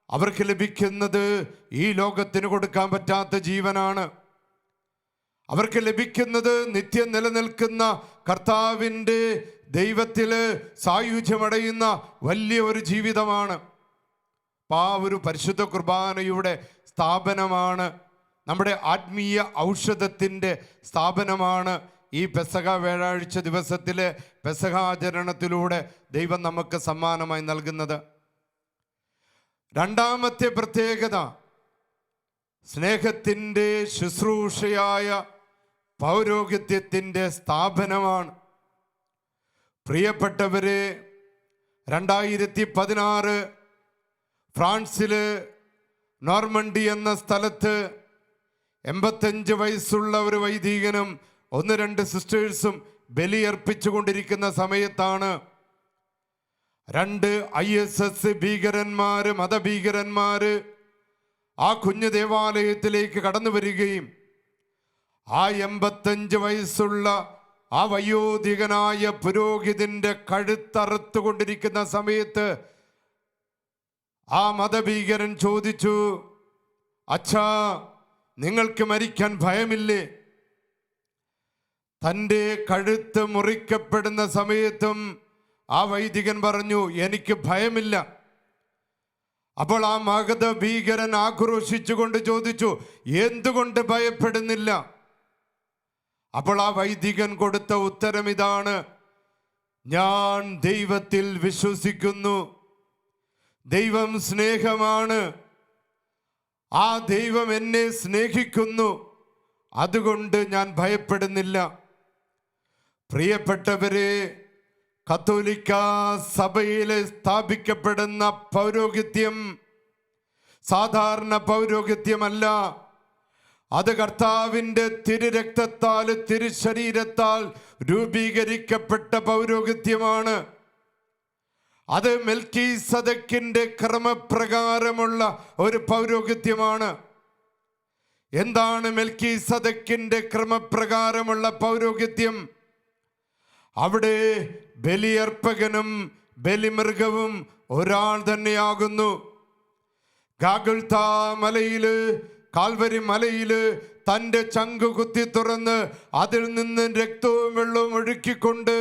അവർക്ക് ലഭിക്കുന്നത് ഈ ലോകത്തിന് കൊടുക്കാൻ പറ്റാത്ത ജീവനാണ്. അവർക്ക് ലഭിക്കുന്നത് നിത്യം നിലനിൽക്കുന്ന കർത്താവിൻ്റെ ദൈവത്തിൽ സായുജ്യമടയുന്ന വലിയ ഒരു ജീവിതമാണ്. ആ ഒരു പരിശുദ്ധ കുർബാനയുടെ സ്ഥാപനമാണ്, നമ്മുടെ ആത്മീയ ഔഷധത്തിൻ്റെ സ്ഥാപനമാണ് ഈ പെസഹ വ്യാഴാഴ്ച ദിവസത്തിലെ പെസഹാചരണത്തിലൂടെ ദൈവം നമുക്ക് സമ്മാനമായി നൽകുന്നത്. രണ്ടാമത്തെ പ്രത്യേകത സ്നേഹത്തിൻ്റെ ശുശ്രൂഷയായ പൗരോഹിത്യത്തിൻ്റെ സ്ഥാപനമാണ്. പ്രിയപ്പെട്ടവരെ, 2016 ഫ്രാൻസില് നോർമണ്ടി എന്ന സ്ഥലത്ത് 85 വയസ്സുള്ള ഒരു വൈദികനും 1-2 സിസ്റ്റേഴ്സും ബലിയർപ്പിച്ചുകൊണ്ടിരിക്കുന്ന സമയത്താണ് 2 ISS ഭീകരന്മാര്, മതഭീകരന്മാര് ആ കുഞ്ഞു ദേവാലയത്തിലേക്ക് കടന്നു വരികയും ആ 85 വയസ്സുള്ള ആ വയോധികനായ പുരോഹിതന്റെ കഴുത്തറുത്തുകൊണ്ടിരിക്കുന്ന സമയത്ത് ആ മതഭീകരൻ ചോദിച്ചു, അച്ഛാ, നിങ്ങൾക്ക് മരിക്കാൻ ഭയമില്ലേ? തൻ്റെ കഴുത്ത് മുറിക്കപ്പെടുന്ന സമയത്തും ആ വൈദികൻ പറഞ്ഞു, എനിക്ക് ഭയമില്ല. അപ്പോൾ ആ മതഭീകരൻ ആക്രോശിച്ചുകൊണ്ട് ചോദിച്ചു, എന്തുകൊണ്ട് ഭയപ്പെടുന്നില്ല? അപ്പോൾ ആ വൈദികൻ കൊടുത്ത ഉത്തരം ഇതാണ്, ഞാൻ ദൈവത്തിൽ വിശ്വസിക്കുന്നു. ദൈവം സ്നേഹമാണ്. ആ ദൈവം എന്നെ സ്നേഹിക്കുന്നു, അതുകൊണ്ട് ഞാൻ ഭയപ്പെടുന്നില്ല. പ്രിയപ്പെട്ടവരെ, കത്തോലിക്ക സഭയിൽ സ്ഥാപിക്കപ്പെടുന്ന പൗരോഹിത്യം സാധാരണ പൗരോഹിത്യമല്ല. അത് കർത്താവിൻ്റെ തിരുരക്തത്താൽ, തിരുശരീരത്താൽ രൂപീകരിക്കപ്പെട്ട പൗരോഹിത്യമാണ്. അത് മെൽക്കീസദക്കിന്റെ ക്രമപ്രകാരമുള്ള ഒരു പൗരോഹിത്യമാണ്. എന്താണ് മെൽക്കീസദക്കിന്റെ ക്രമപ്രകാരമുള്ള പൗരോഹിത്യം? അവിടെ ബലിയർപ്പകനും ബലിമൃഗവും ഒരാൾ തന്നെയാകുന്നു. ഗാഗുൽത്താ മലയില്, കാൽവരി മലയില് തൻ്റെ ചങ്കു കുത്തി തുറന്ന് അതിൽ നിന്ന് രക്തവും വെള്ളവും ഒഴുക്കിക്കൊണ്ട്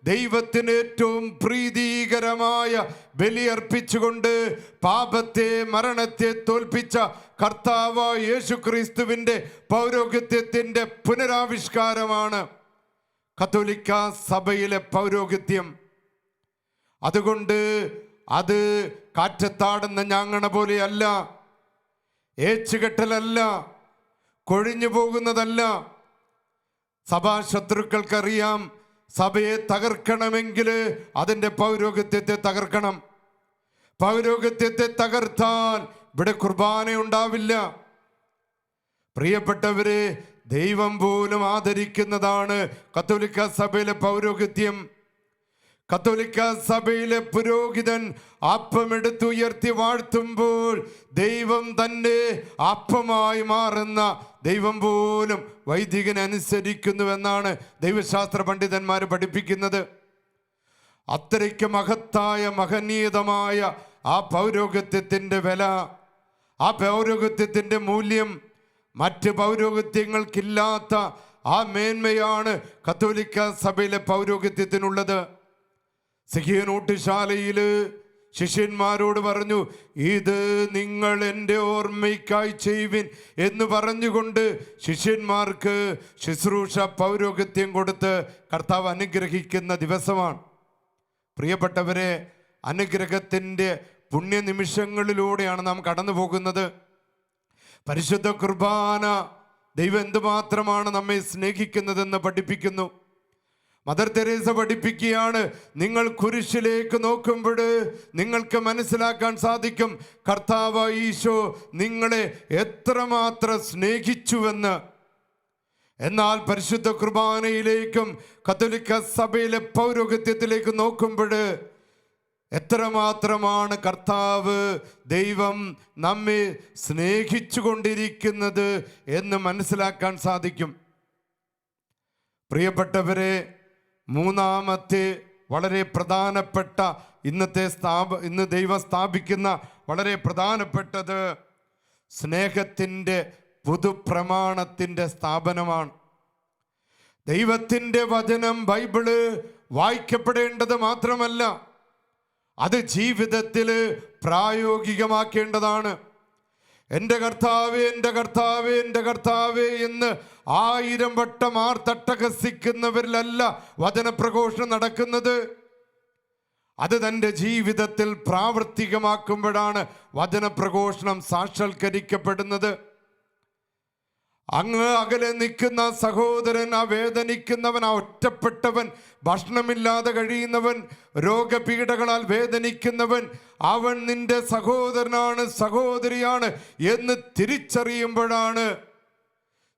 ദൈവത്തിന് ഏറ്റവും പ്രീതികരമായ ബലിയർപ്പിച്ചുകൊണ്ട് പാപത്തെ, മരണത്തെ തോൽപ്പിച്ച കർത്താവായ യേശുക്രിസ്തുവിൻ്റെ പൗരോഹിത്യത്തിൻ്റെ പുനരാവിഷ്കാരമാണ് കത്തോലിക്ക സഭയിലെ പൗരോഹിത്യം. അതുകൊണ്ട് അത് കാറ്റത്താടുന്ന ഞാങ്ങണ പോലെയല്ല, ഏച്ചുകെട്ടലല്ല, കൊഴിഞ്ഞു പോകുന്നതല്ല. സഭാശത്രുക്കൾക്കറിയാം, സഭയെ തകർക്കണമെങ്കിൽ അതിൻ്റെ പൗരോഹിത്യത്തെ തകർക്കണം. പൗരോഹിത്യത്തെ തകർത്താൽ ഇവിടെ കുർബാന ഉണ്ടാവില്ല. പ്രിയപ്പെട്ടവരെ, ദൈവം പോലും ആദരിക്കുന്നതാണ് കത്തോലിക്ക സഭയിലെ പൗരോഹിത്യം. കത്തോലിക്ക സഭയിലെ പുരോഹിതൻ അപ്പമെടുത്തുയർത്തി വാഴ്ത്തുമ്പോൾ ദൈവം തന്നെ അപ്പമായി മാറുന്ന ദൈവം പോലും വൈദികനനുസരിക്കുന്നുവെന്നാണ് ദൈവശാസ്ത്ര പണ്ഡിതന്മാർ പഠിപ്പിക്കുന്നത്. അത്രയ്ക്ക് മഹത്തായ, മഹനീയതമായ ആ പൗരോഹിത്യത്തിൻ്റെ വില, ആ പൗരോഹിത്യത്തിൻ്റെ മൂല്യം, മറ്റ് പൗരോഹിത്യങ്ങൾക്കില്ലാത്ത ആ മേന്മയാണ് കത്തോലിക്ക സഭയിലെ പൗരോഹിത്യത്തിനുള്ളത്. സിഹിയനൂട്ടുശാലയിൽ ശിഷ്യന്മാരോട് പറഞ്ഞു, ഇത് നിങ്ങൾ എൻ്റെ ഓർമ്മയ്ക്കായി ചെയ്യുവിൻ എന്ന് പറഞ്ഞുകൊണ്ട് ശിഷ്യന്മാർക്ക് ശുശ്രൂഷ പൗരോഹിത്യം കൊടുത്ത് കർത്താവ് അനുഗ്രഹിക്കുന്ന ദിവസമാണ്. പ്രിയപ്പെട്ടവരെ, അനുഗ്രഹത്തിൻ്റെ പുണ്യനിമിഷങ്ങളിലൂടെയാണ് നാം കടന്നു പോകുന്നത്. പരിശുദ്ധ കുർബാന ദൈവം എന്തുമാത്രമാണ് നമ്മെ സ്നേഹിക്കുന്നതെന്ന് പഠിപ്പിക്കുന്നു. മദർ തെരേസ പഠിപ്പിക്കുകയാണ്, നിങ്ങൾ കുരിശിലേക്ക് നോക്കുമ്പോൾ നിങ്ങൾക്ക് മനസ്സിലാക്കാൻ സാധിക്കും കർത്താവ് ഈശോ നിങ്ങളെ എത്രമാത്രം സ്നേഹിച്ചുവെന്ന്. എന്നാൽ പരിശുദ്ധ കുർബാനയിലേക്കും കത്തോലിക്ക സഭയിലെ പൗരോഹിത്യത്തിലേക്ക് നോക്കുമ്പോൾ എത്രമാത്രമാണ് കർത്താവ്, ദൈവം നമ്മെ സ്നേഹിച്ചു കൊണ്ടിരിക്കുന്നത് എന്ന് മനസ്സിലാക്കാൻ സാധിക്കും. പ്രിയപ്പെട്ടവരെ, മൂന്നാമത്തെ വളരെ പ്രധാനപ്പെട്ട ഇന്ന് ദൈവം സ്ഥാപിക്കുന്ന വളരെ പ്രധാനപ്പെട്ടത് സ്നേഹത്തിൻ്റെ പുതുപ്രമാണത്തിൻ്റെ സ്ഥാപനമാണ്. ദൈവത്തിൻ്റെ വചനം, ബൈബിള് വായിക്കപ്പെടേണ്ടത് മാത്രമല്ല, അത് ജീവിതത്തിൽ പ്രായോഗികമാക്കേണ്ടതാണ്. എൻ്റെ കർത്താവേ, എൻ്റെ കർത്താവേ, എൻ്റെ കർത്താവേ എന്ന് 1000 വട്ടം ആർത്തട്ടഹസിക്കുന്നവരിലല്ല വചനപ്രഘോഷണം നടക്കുന്നത്. അത് തൻ്റെ ജീവിതത്തിൽ പ്രാവർത്തികമാക്കുമ്പോഴാണ് വചനപ്രഘോഷണം സാക്ഷാത്കരിക്കപ്പെടുന്നത്. അങ്ങ് അകലെ നിൽക്കുന്ന സഹോദരൻ, ആ വേദനിക്കുന്നവൻ, ആ ഒറ്റപ്പെട്ടവൻ, ഭക്ഷണമില്ലാതെ കഴിയുന്നവൻ, രോഗപീഠകളാൽ വേദനിക്കുന്നവൻ, അവൻ നിന്റെ സഹോദരനാണ്, സഹോദരിയാണ് എന്ന് തിരിച്ചറിയുമ്പോഴാണ്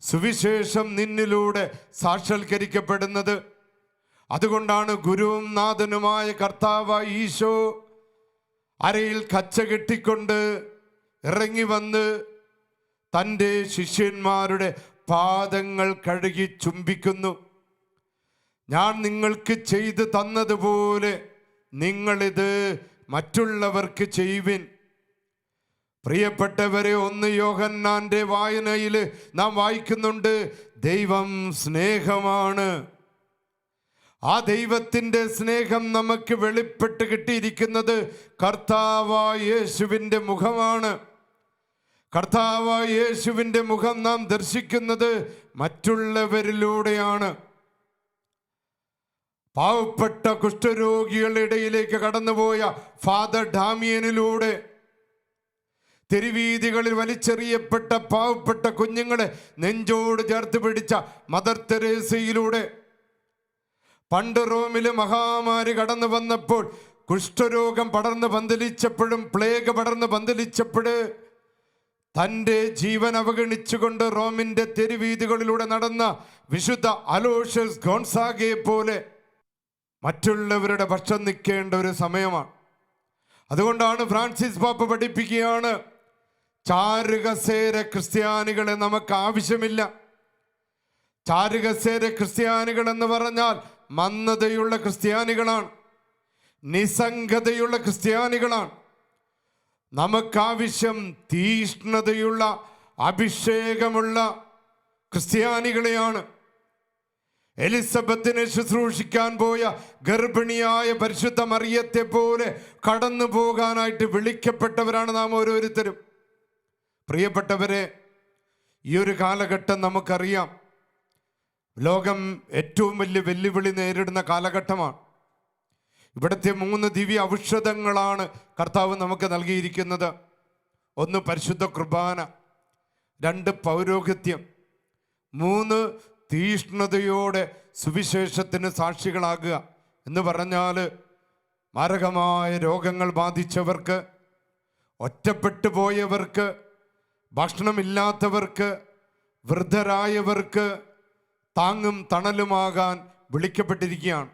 സുവിശേഷം നിന്നിലൂടെ സാക്ഷാത്കരിക്കപ്പെടുന്നത്. അതുകൊണ്ടാണ് ഗുരുവും നാഥനുമായ കർത്താവായ ഈശോ അരയിൽ കച്ച കെട്ടിക്കൊണ്ട് ഇറങ്ങി വന്ന് തൻ്റെ ശിഷ്യന്മാരുടെ പാദങ്ങൾ കഴുകി ചുംബിക്കുന്നു. ഞാൻ നിങ്ങൾക്ക് ചെയ്തു തന്നതുപോലെ നിങ്ങളിത് മറ്റുള്ളവർക്ക് ചെയ്യുവിൻ. പ്രിയപ്പെട്ടവരെ, 1 യോഹന്നാന്റെ വായനയിൽ നാം വായിക്കുന്നുണ്ട്, ദൈവം സ്നേഹമാണ്. ആ ദൈവത്തിൻ്റെ സ്നേഹം നമുക്ക് വെളിപ്പെട്ട് കിട്ടിയിരിക്കുന്നത് കർത്താവായ യേശുവിൻ്റെ മുഖമാണ്. കർത്താവായ യേശുവിൻ്റെ മുഖം നാം ദർശിക്കുന്നത് മറ്റുള്ളവരിലൂടെയാണ്. പാവപ്പെട്ട കുഷ്ഠരോഗികളുടെ ഇടയിലേക്ക് കടന്നുപോയ ഫാദർ ഡാമിയനിലൂടെ, തെരുവീതികളിൽ വലിച്ചെറിയപ്പെട്ട പാവപ്പെട്ട കുഞ്ഞുങ്ങളെ നെഞ്ചോട് ചേർത്ത് പിടിച്ച മദർ തെരേസയിലൂടെ, പണ്ട് റോമിലെ മഹാമാരി കടന്നു വന്നപ്പോൾ കുഷ്ഠരോഗം പടർന്ന് പന്തലിച്ചപ്പോഴും പ്ലേഗ് പടർന്ന് പന്തലിച്ചപ്പോൾ തൻ്റെ ജീവൻ അവഗണിച്ചുകൊണ്ട് റോമിൻ്റെ തെരുവീതികളിലൂടെ നടന്ന വിശുദ്ധ അലോഷ്യസ് ഗോൺസാഗയെ പോലെ മറ്റുള്ളവരുടെ പക്ഷം നിൽക്കേണ്ട ഒരു സമയമാണ്. അതുകൊണ്ടാണ് ഫ്രാൻസിസ് പാപ്പ പഠിപ്പിക്കുകയാണ്, ചാരുകസേര ക്രിസ്ത്യാനികളെ നമുക്ക് ആവശ്യമില്ല. ചാരുകസേര ക്രിസ്ത്യാനികൾ എന്ന് പറഞ്ഞാൽ മന്ദതയുള്ള ക്രിസ്ത്യാനികളാണ്. നിസ്സംഗതയുള്ള ക്രിസ്ത്യാനികളാണ്. നമുക്കാവശ്യം തീഷ്ണതയുള്ള അഭിഷേകമുള്ള ക്രിസ്ത്യാനികളെയാണ്. എലിസബത്തിനെ ശുശ്രൂഷിക്കാൻ പോയ ഗർഭിണിയായ പരിശുദ്ധ മറിയത്തെ പോലെ കടന്നു പോകാനായിട്ട് വിളിക്കപ്പെട്ടവരാണ് നാം ഓരോരുത്തരും. പ്രിയപ്പെട്ടവരെ, ഈ ഒരു കാലഘട്ടം നമുക്കറിയാം, ലോകം ഏറ്റവും വലിയ വെല്ലുവിളി നേരിടുന്ന കാലഘട്ടമാണ്. ഇവിടുത്തെ 3 ദിവ്യ ഔഷധങ്ങളാണ് കർത്താവ് നമുക്ക് നൽകിയിരിക്കുന്നത്. 1 പരിശുദ്ധ കുർബാന, 2 പൗരോഹിത്യം, 3 തീഷ്ണതയോടെ സുവിശേഷത്തിന് സാക്ഷികളാകുക. എന്ന് പറഞ്ഞാൽ മാരകമായ രോഗങ്ങൾ ബാധിച്ചവർക്ക്, ഒറ്റപ്പെട്ടു പോയവർക്ക്, ഭക്ഷണമില്ലാത്തവർക്ക്, വൃദ്ധരായവർക്ക് താങ്ങും തണലുമാകാൻ വിളിക്കപ്പെട്ടിരിക്കുകയാണ്.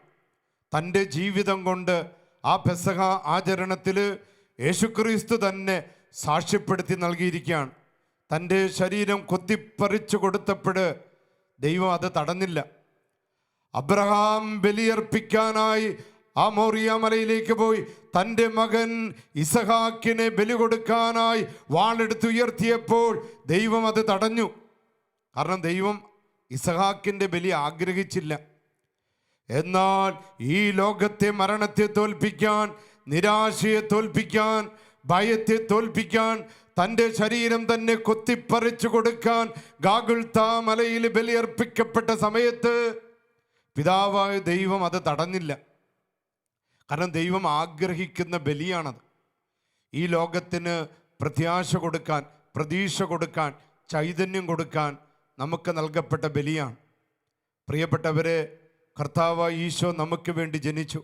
തൻ്റെ ജീവിതം കൊണ്ട് ആ പെസഹ ആചരണത്തിൽ യേശുക്രിസ്തു തന്നെ സാക്ഷ്യപ്പെടുത്തി നൽകിയിരിക്കുകയാണ്. തൻ്റെ ശരീരം കൊത്തിപ്പറിച്ചു കൊടുത്തപ്പോൾ ദൈവം അത് തടഞ്ഞില്ല. അബ്രഹാം ബലിയർപ്പിക്കാനായി ആ മോറിയ മലയിലേക്ക് പോയി തൻ്റെ മകൻ ഇസഹാക്കിനെ ബലി കൊടുക്കാനായി വാളെടുത്തുയർത്തിയപ്പോൾ ദൈവം അത് തടഞ്ഞു. കാരണം ദൈവം ഇസഹാക്കിൻ്റെ ബലി ആഗ്രഹിച്ചില്ല. എന്നാൽ ഈ ലോകത്തെ മരണത്തെ തോൽപ്പിക്കാൻ, നിരാശയെ തോൽപ്പിക്കാൻ, ഭയത്തെ തോൽപ്പിക്കാൻ, തൻ്റെ ശരീരം തന്നെ കൊത്തിപ്പറിച്ചു കൊടുക്കാൻ ഗാഗുൽത്താ മലയിൽ ബലിയർപ്പിക്കപ്പെട്ട സമയത്ത് പിതാവായ ദൈവം അത് തടഞ്ഞില്ല. കാരണം ദൈവം ആഗ്രഹിക്കുന്ന ബലിയാണത്. ഈ ലോകത്തിന് പ്രത്യാശ കൊടുക്കാൻ, പ്രതീക്ഷ കൊടുക്കാൻ, ചൈതന്യം കൊടുക്കാൻ നമുക്ക് നൽകപ്പെട്ട ബലിയാണ്. പ്രിയപ്പെട്ടവരെ, കർത്താവായ ഈശോ നമുക്ക് വേണ്ടി ജനിച്ചു.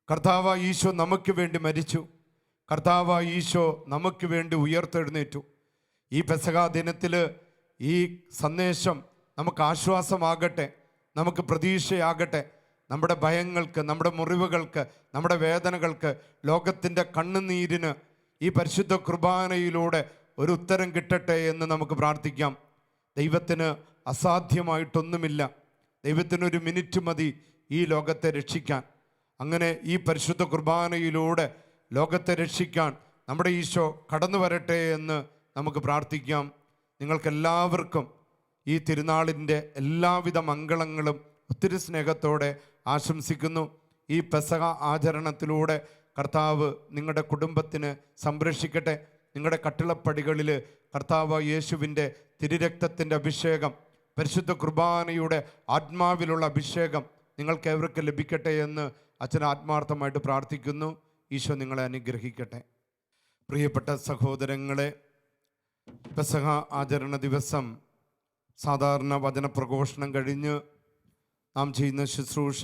കർത്താവായ ഈശോ നമുക്ക് വേണ്ടി മരിച്ചു. കർത്താവായ ഈശോ നമുക്ക് വേണ്ടി ഉയർത്തെഴുന്നേറ്റു. ഈ പെസഹ ദിനത്തിൽ ഈ സന്ദേശം നമുക്ക് ആശ്വാസമാകട്ടെ, നമുക്ക് പ്രതീക്ഷയാകട്ടെ. നമ്മുടെ ഭയങ്ങൾക്ക്, നമ്മുടെ മുറിവുകൾക്ക്, നമ്മുടെ വേദനകൾക്ക്, ലോകത്തിൻ്റെ കണ്ണുനീരിന് ഈ പരിശുദ്ധ കുർബാനയിലൂടെ ഒരു ഉത്തരം കിട്ടട്ടെ എന്ന് നമുക്ക് പ്രാർത്ഥിക്കാം. ദൈവത്തിന് അസാധ്യമായിട്ടൊന്നുമില്ല. ദൈവത്തിനൊരു മിനിറ്റ് മതി ഈ ലോകത്തെ രക്ഷിക്കാൻ. അങ്ങനെ ഈ പരിശുദ്ധ കുർബാനയിലൂടെ ലോകത്തെ രക്ഷിക്കാൻ നമ്മുടെ ഈശോ കടന്നു വരട്ടെ എന്ന് നമുക്ക് പ്രാർത്ഥിക്കാം. നിങ്ങൾക്കെല്ലാവർക്കും ഈ തിരുനാളിൻ്റെ എല്ലാവിധ മംഗളങ്ങളും ഒത്തിരി സ്നേഹത്തോടെ ആശംസിക്കുന്നു. ഈ പെസഹ ആചരണത്തിലൂടെ കർത്താവ് നിങ്ങളുടെ കുടുംബത്തിന് സംരക്ഷിക്കട്ടെ. നിങ്ങളുടെ കട്ടിളപ്പടികളിൽ കർത്താവ് യേശുവിൻ്റെ തിരുരക്തത്തിൻ്റെ അഭിഷേകം, പരിശുദ്ധ കുർബാനയുടെ ആത്മാവിലുള്ള അഭിഷേകം നിങ്ങൾക്ക് ഏവർക്കും ലഭിക്കട്ടെ എന്ന് അച്ഛൻ ആത്മാർത്ഥമായിട്ട് പ്രാർത്ഥിക്കുന്നു. ഈശോ നിങ്ങളെ അനുഗ്രഹിക്കട്ടെ. പ്രിയപ്പെട്ട സഹോദരങ്ങളെ, പെസഹ ആചരണ ദിവസം സാധാരണ വചനപ്രഘോഷണം കഴിഞ്ഞ് നാം ചെയ്യുന്ന ശുശ്രൂഷ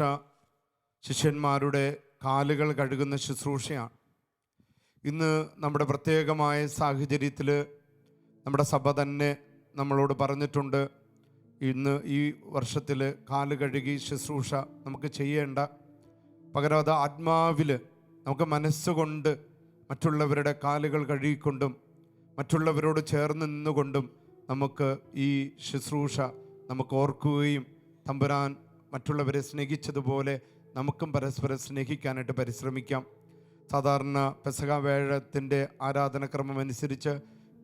ശിഷ്യന്മാരുടെ കാലുകൾ കഴുകുന്ന ശുശ്രൂഷയാണ്. ഇന്ന് നമ്മുടെ പ്രത്യേകമായ സാഹചര്യത്തിൽ നമ്മുടെ സഭ തന്നെ നമ്മളോട് പറഞ്ഞിട്ടുണ്ട്, ഇന്ന് ഈ വർഷത്തിൽ കാല് കഴുകി ശുശ്രൂഷ നമുക്ക് ചെയ്യേണ്ട. പകരം അത് ആത്മാവിൽ നമുക്ക് മനസ്സുകൊണ്ട് മറ്റുള്ളവരുടെ കാലുകൾ കഴുകിക്കൊണ്ടും മറ്റുള്ളവരോട് ചേർന്ന് നിന്നുകൊണ്ടും നമുക്ക് ഈ ശുശ്രൂഷ നമുക്ക് ഓർക്കുകയും തമ്പുരാൻ മറ്റുള്ളവരെ സ്നേഹിച്ചതുപോലെ നമുക്കും പരസ്പരം സ്നേഹിക്കാനായിട്ട് പരിശ്രമിക്കാം. സാധാരണ പെസഹ വേഴത്തിൻ്റെ ആരാധനക്രമം അനുസരിച്ച്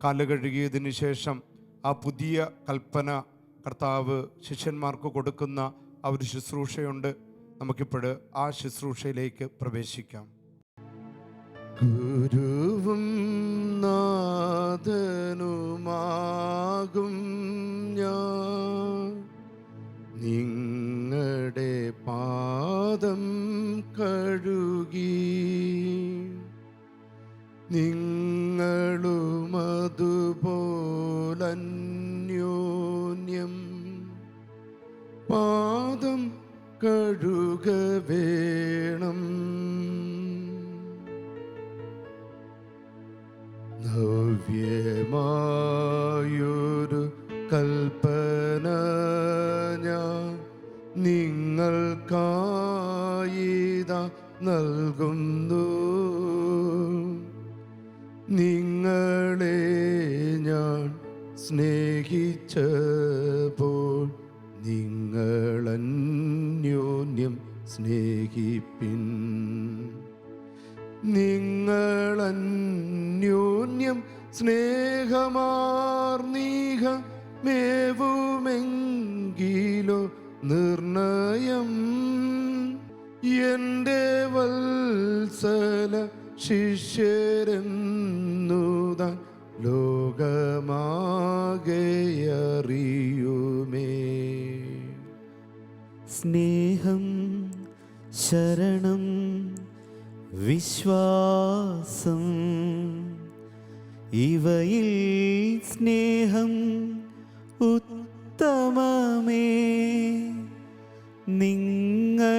കാല് കഴുകിയതിന് ശേഷം ആ പുതിയ കൽപ്പന കർത്താവ് ശിഷ്യന്മാർക്ക് കൊടുക്കുന്ന ആ ഒരു ശുശ്രൂഷയുണ്ട്. നമുക്കിപ്പോൾ ആ ശുശ്രൂഷയിലേക്ക് പ്രവേശിക്കാം. ഗുരുവും നാഥനുമാകും ഞാൻ നിങ്ങളുടെ പാദം കഴുകി, നിങ്ങളുമതുപോലന്യോന്യം പാദം കഴുക വേണം. നവ്യമായൊരു കൽപ്പന ഞാൻ നിങ്ങൾക്കായിത നൽകുന്നു. നിങ്ങളെ ഞാൻ സ്നേഹിച്ചപ്പോൾ നിങ്ങളന്യോന്യം സ്നേഹിപ്പിൻ. നിങ്ങളന്യോന്യം സ്നേഹമാർന്നീഹമേവുമെങ്കിലോ നിർണയം എൻ്റെ വത്സല ശിഷ്യരെന്നുതാൻ ലോകമാകെയറിയുമേ. സ്നേഹം, ശരണം, വിശ്വാസം, ഇവയിൽ സ്നേഹം ഉത്തമമേ. നിങ്ങളിലായവ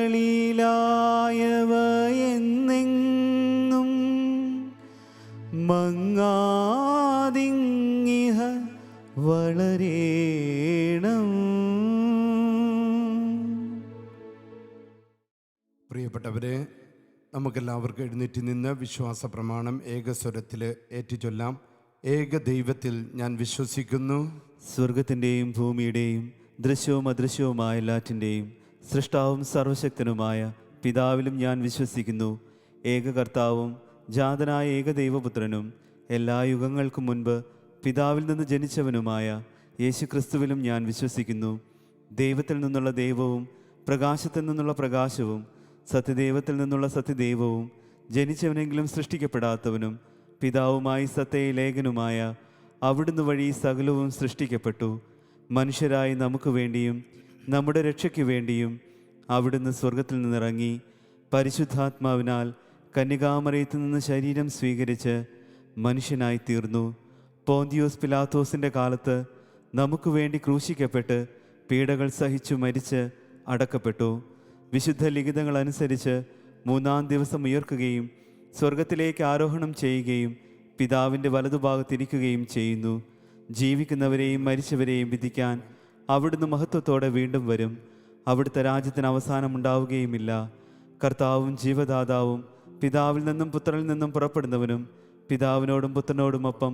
എന്നെങ്ങും മങ്ങാതിങ്ങിഹ വളരേണം. പ്രിയപ്പെട്ടവരെ, നമുക്കെല്ലാവർക്കും എഴുന്നേറ്റ് നിന്ന് വിശ്വാസ പ്രമാണം ഏകസ്വരത്തിൽ ഏറ്റുചൊല്ലാം. ഏക ദൈവത്തിൽ ഞാൻ വിശ്വസിക്കുന്നു. സ്വർഗത്തിൻ്റെയും ഭൂമിയുടെയും ദൃശ്യവും അദൃശ്യവുമായ എല്ലാറ്റിൻ്റെയും സൃഷ്ടാവും സർവശക്തനുമായ പിതാവിലും ഞാൻ വിശ്വസിക്കുന്നു. ഏക കർത്താവും ജാതനായ ഏക ദൈവപുത്രനും എല്ലാ യുഗങ്ങൾക്കും മുൻപ് പിതാവിൽ നിന്ന് ജനിച്ചവനുമായ യേശുക്രിസ്തുവിലും ഞാൻ വിശ്വസിക്കുന്നു. ദൈവത്തിൽ നിന്നുള്ള ദൈവവും പ്രകാശത്തിൽ നിന്നുള്ള പ്രകാശവും സത്യദൈവത്തിൽ നിന്നുള്ള സത്യദൈവവും ജനിച്ചവനെങ്കിലും സൃഷ്ടിക്കപ്പെടാത്തവനും പിതാവുമായി സത്യലേഖനുമായ അവിടുന്ന് വഴി സകലവും സൃഷ്ടിക്കപ്പെട്ടു. മനുഷ്യരായി നമുക്ക് വേണ്ടിയും നമ്മുടെ രക്ഷയ്ക്ക് വേണ്ടിയും അവിടുന്ന് സ്വർഗത്തിൽ നിന്നിറങ്ങി പരിശുദ്ധാത്മാവിനാൽ കന്യകാമറിയത്തിൽ നിന്ന് ശരീരം സ്വീകരിച്ച് മനുഷ്യനായി തീർന്നു. പോന്തിയോസ് പിലാത്തോസിൻ്റെ കാലത്ത് നമുക്ക് വേണ്ടി ക്രൂശിക്കപ്പെട്ട് പീഡകൾ സഹിച്ചു മരിച്ച് അടക്കപ്പെട്ടു. വിശുദ്ധ ലിഖിതങ്ങൾ അനുസരിച്ച് 3-ാം ദിവസം ഉയർക്കുകയും സ്വർഗത്തിലേക്ക് ആരോഹണം ചെയ്യുകയും പിതാവിൻ്റെ വലതുഭാഗത്തിരിക്കുകയും ചെയ്യുന്നു. ജീവിക്കുന്നവരെയും മരിച്ചവരെയും വിധിക്കാൻ അവിടുന്ന് മഹത്വത്തോടെ വീണ്ടും വരും. അവിടുത്തെ രാജ്യത്തിന് അവസാനമുണ്ടാവുകയുമില്ല. കർത്താവും ജീവദാതാവും പിതാവിൽ നിന്നും പുത്രനിൽ നിന്നും പുറപ്പെടുന്നവനും പിതാവിനോടും പുത്രനോടുമൊപ്പം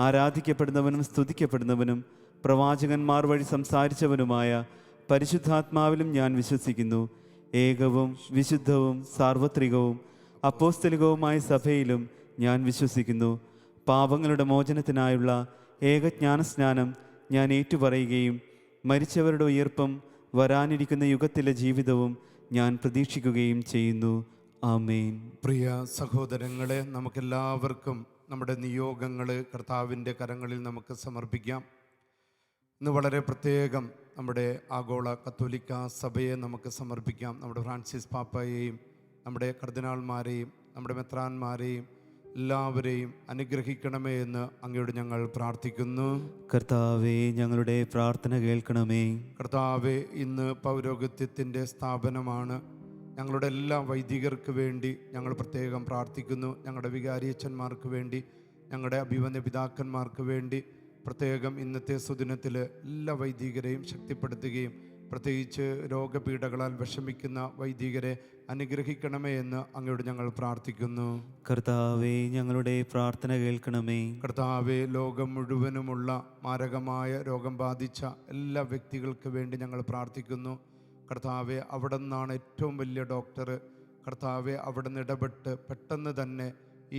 ആരാധിക്കപ്പെടുന്നവനും സ്തുതിക്കപ്പെടുന്നവനും പ്രവാചകന്മാർ വഴി സംസാരിച്ചവനുമായ പരിശുദ്ധാത്മാവിലും ഞാൻ വിശ്വസിക്കുന്നു. ഏകവും വിശുദ്ധവും സാർവത്രികവും അപ്പോസ്തലികവുമായ സഭയിലും ഞാൻ വിശ്വസിക്കുന്നു. പാപങ്ങളുടെ മോചനത്തിനായുള്ള ഏകജ്ഞാനസ്നാനം ഞാൻ ഏറ്റുപറയുകയും മരിച്ചവരുടെ ഉയർപ്പും വരാനിരിക്കുന്ന യുഗത്തിലെ ജീവിതവും ഞാൻ പ്രതീക്ഷിക്കുകയും ചെയ്യുന്നു. ആമേൻ. പ്രിയ സഹോദരങ്ങളെ, നമുക്കെല്ലാവർക്കും നമ്മുടെ നിയോഗങ്ങൾ കർത്താവിൻ്റെ കരങ്ങളിൽ നമുക്ക് സമർപ്പിക്കാം. ഇന്ന് വളരെ പ്രത്യേകം നമ്മുടെ ആഗോള കത്തോലിക്ക സഭയെ നമുക്ക് സമർപ്പിക്കാം. നമ്മുടെ ഫ്രാൻസിസ് പാപ്പയെയും നമ്മുടെ കർദിനാൾമാരെയും നമ്മുടെ മെത്രാന്മാരെയും എല്ലാവരെയും അനുഗ്രഹിക്കണമേ എന്ന് അങ്ങയോട് ഞങ്ങൾ പ്രാർത്ഥിക്കുന്നു. കർത്താവേ, ഞങ്ങളുടെ പ്രാർത്ഥന കേൾക്കണമേ. കർത്താവെ, ഇന്ന് പൗരോഹിത്യത്തിൻ്റെ സ്ഥാപനമാണ്. ഞങ്ങളുടെ എല്ലാ വൈദികർക്ക് വേണ്ടി ഞങ്ങൾ പ്രത്യേകം പ്രാർത്ഥിക്കുന്നു. ഞങ്ങളുടെ വികാരിയച്ഛന്മാർക്ക് വേണ്ടി, ഞങ്ങളുടെ അഭിവന്യ പിതാക്കന്മാർക്ക് വേണ്ടി പ്രത്യേകം ഇന്നത്തെ സുദിനത്തിൽ എല്ലാ വൈദികരെയും ശക്തിപ്പെടുത്തുകയും പ്രത്യേകിച്ച് രോഗപീഠകളാൽ വിഷമിക്കുന്ന വൈദികരെ അനുഗ്രഹിക്കണമേ എന്ന് അങ്ങയോട് ഞങ്ങൾ പ്രാർത്ഥിക്കുന്നു. കർത്താവേ, ഞങ്ങളുടെ പ്രാർത്ഥന കേൾക്കണമേ. കർത്താവെ, ലോകം മുഴുവനുമുള്ള മാരകമായ രോഗം ബാധിച്ച എല്ലാ വ്യക്തികൾക്ക് വേണ്ടി ഞങ്ങൾ പ്രാർത്ഥിക്കുന്നു. കർത്താവെ, അവിടെ നിന്നാണ് ഏറ്റവും വലിയ ഡോക്ടർ. കർത്താവെ, അവിടെ നിന്ന് ഇടപെട്ട് പെട്ടെന്ന് തന്നെ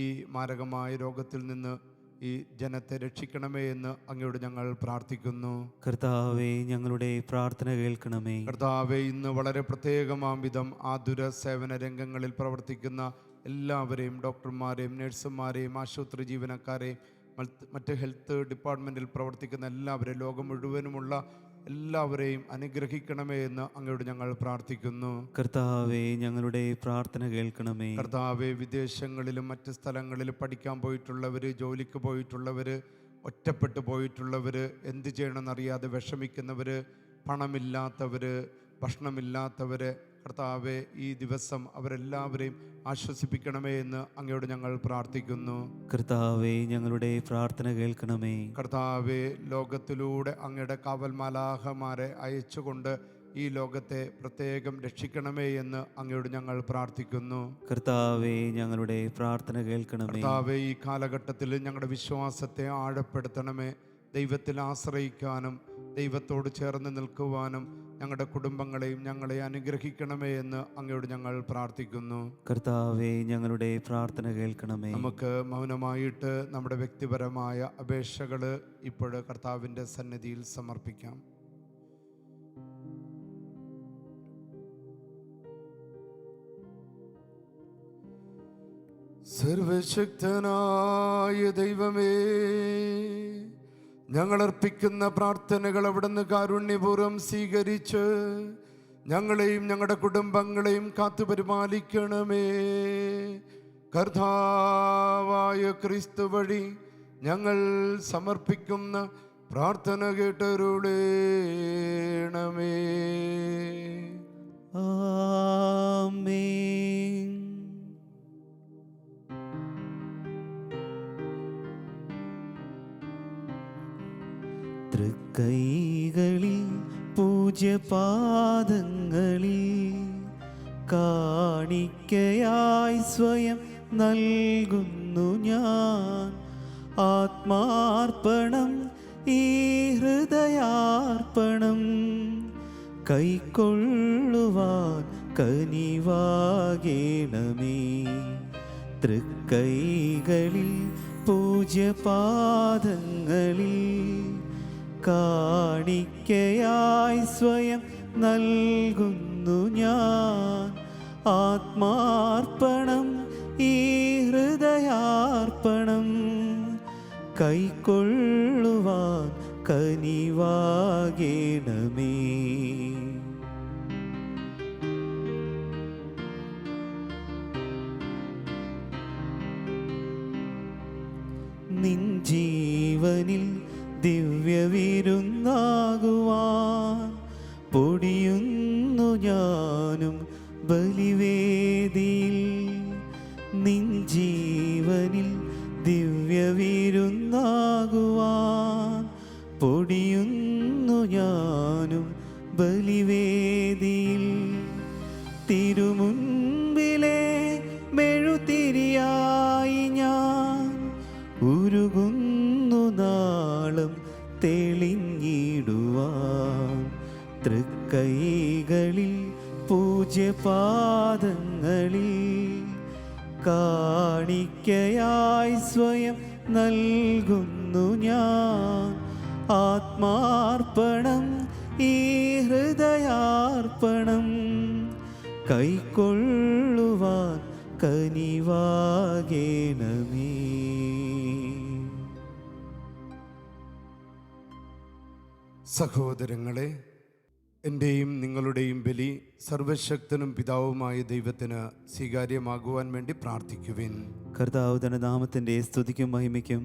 ഈ മാരകമായ രോഗത്തിൽ നിന്ന് ഈ ജനത്തെ രക്ഷിക്കണമേ എന്ന് അങ്ങയോട് ഞങ്ങൾ പ്രാർത്ഥിക്കുന്നു. കർത്താവേ, ഞങ്ങളുടെ പ്രാർത്ഥന കേൾക്കണമേ. കർത്താവെ, ഇന്ന് വളരെ പ്രത്യേകമാം വിധം ആതുര സേവന രംഗങ്ങളിൽ പ്രവർത്തിക്കുന്ന എല്ലാവരെയും, ഡോക്ടർമാരെയും നഴ്സുമാരെയും ആശുപത്രി ജീവനക്കാരെയും മറ്റ് ഹെൽത്ത് ഡിപ്പാർട്ട്മെൻറ്റിൽ പ്രവർത്തിക്കുന്ന എല്ലാവരെയും, ലോകം മുഴുവനുമുള്ള എല്ലാവരെയും അനുഗ്രഹിക്കണമേ എന്ന് അങ്ങയോട് ഞങ്ങൾ പ്രാർത്ഥിക്കുന്നു. കർത്താവേ, ഞങ്ങളുടെ പ്രാർത്ഥന കേൾക്കണമേ. കർത്താവെ, വിദേശങ്ങളിലും മറ്റ് സ്ഥലങ്ങളിലും പഠിക്കാൻ പോയിട്ടുള്ളവർ, ജോലിക്ക് പോയിട്ടുള്ളവർ, ഒറ്റപ്പെട്ടു പോയിട്ടുള്ളവർ, എന്ത് ചെയ്യണമെന്നറിയാതെ വിഷമിക്കുന്നവർ, പണമില്ലാത്തവർ, ഭക്ഷണമില്ലാത്തവർ, കർത്താവെ, ഈ ദിവസം അവരെല്ലാവരെയും ആശ്വസിപ്പിക്കണമേ എന്ന് അങ്ങയോട് ഞങ്ങൾ പ്രാർത്ഥിക്കുന്നു. കർത്താവേ, ഞങ്ങളുടെ പ്രാർത്ഥന കേൾക്കണമേ. കർത്താവെ, ലോകത്തിലൂടെ അങ്ങയുടെ കാവൽ മാലാഖമാരെ അയച്ചുകൊണ്ട് ഈ ലോകത്തെ പ്രത്യേകം രക്ഷിക്കണമേ എന്ന് അങ്ങയോട് ഞങ്ങൾ പ്രാർത്ഥിക്കുന്നു. കർത്താവേ, ഞങ്ങളുടെ പ്രാർത്ഥന കേൾക്കണമേ. കർത്താവെ, ഈ കാലഘട്ടത്തിൽ ഞങ്ങളുടെ വിശ്വാസത്തെ ആഴപ്പെടുത്തണമേ. ദൈവത്തിൽ ആശ്രയിക്കാനും ദൈവത്തോട് ചേർന്ന് നിൽക്കുവാനും ഞങ്ങളുടെ കുടുംബങ്ങളെയും ഞങ്ങളെ അനുഗ്രഹിക്കണമേ എന്ന് അങ്ങയോട് ഞങ്ങൾ പ്രാർത്ഥിക്കുന്നു. കർത്താവെ ഞങ്ങളുടെ പ്രാർത്ഥന കേൾക്കണമേ. നമുക്ക് മൗനമായിട്ട് നമ്മുടെ വ്യക്തിപരമായ അപേക്ഷകൾ ഇപ്പോൾ കർത്താവിൻ്റെ സന്നിധിയിൽ സമർപ്പിക്കാം. സർവശക്തനായ ദൈവമേ, ഞങ്ങളർപ്പിക്കുന്ന പ്രാർത്ഥനകൾ അവിടുന്ന് കാരുണ്യപൂർവ്വം സ്വീകരിച്ച് ഞങ്ങളെയും ഞങ്ങളുടെ കുടുംബങ്ങളെയും കാത്തുപരിപാലിക്കണമേ. കർത്താവായ ക്രിസ്തു വഴി ഞങ്ങൾ സമർപ്പിക്കുന്ന പ്രാർത്ഥന കേട്ടരുളേണമേ. ആമേൻ. തൃക്കൈകളിൽ പൂജ്യപാദങ്ങളിൽ കാണിക്കയായി സ്വയം നൽകുന്നു ഞാൻ. ആത്മാർപ്പണം, ഈ ഹൃദയാർപ്പണം കൈക്കൊള്ളുവാൻ കനിവാകേണമേ. തൃക്കൈകളിൽ പൂജ്യപാദങ്ങളിൽ കാണിക്കയായി സ്വയം നൽകുന്നു ഞാൻ. ആത്മാർപ്പണം, ഈ ഹൃദയാർപ്പണം കൈക്കൊള്ളുവാൻ കനിവാകേണമേ. നിൻ ജീവനിൽ ദിവ്യവിരുന്നാകുവാൻ പൊടിയുന്നു ഞാനും ബലിവേദിയിൽ. നിൻ ജീവനിൽ ദിവ്യവിരുന്നാകുവാൻ പൊടിയുന്നു ഞാനും ബലിവേദിയിൽ. തിരുമുൻപിലെ മെഴുതിരിയായി ഞാൻ ഉരുകുന്നു നാളം തെളിഞ്ഞിടുവാൻ. തൃക്കൈകളിൽ പൂജ്യപാദങ്ങളിൽ കാണിക്കയായി സ്വയം നൽകുന്നു ഞാൻ. ആത്മാർപ്പണം, ഈ ഹൃദയാർപ്പണം കൈക്കൊള്ളുവാൻ കനിവാകേണമേ. സഹോദരങ്ങളെ, എൻ്റെയും നിങ്ങളുടെയും ബലി സർവശക്തനും പിതാവുമായ ദൈവത്തിന് സ്വീകാര്യമാകുവാൻ വേണ്ടി പ്രാർത്ഥിക്കുവിൻ. കർത്താവ് തന്റെ നാമത്തിൻ്റെ സ്തുതിക്കും മഹിമയ്ക്കും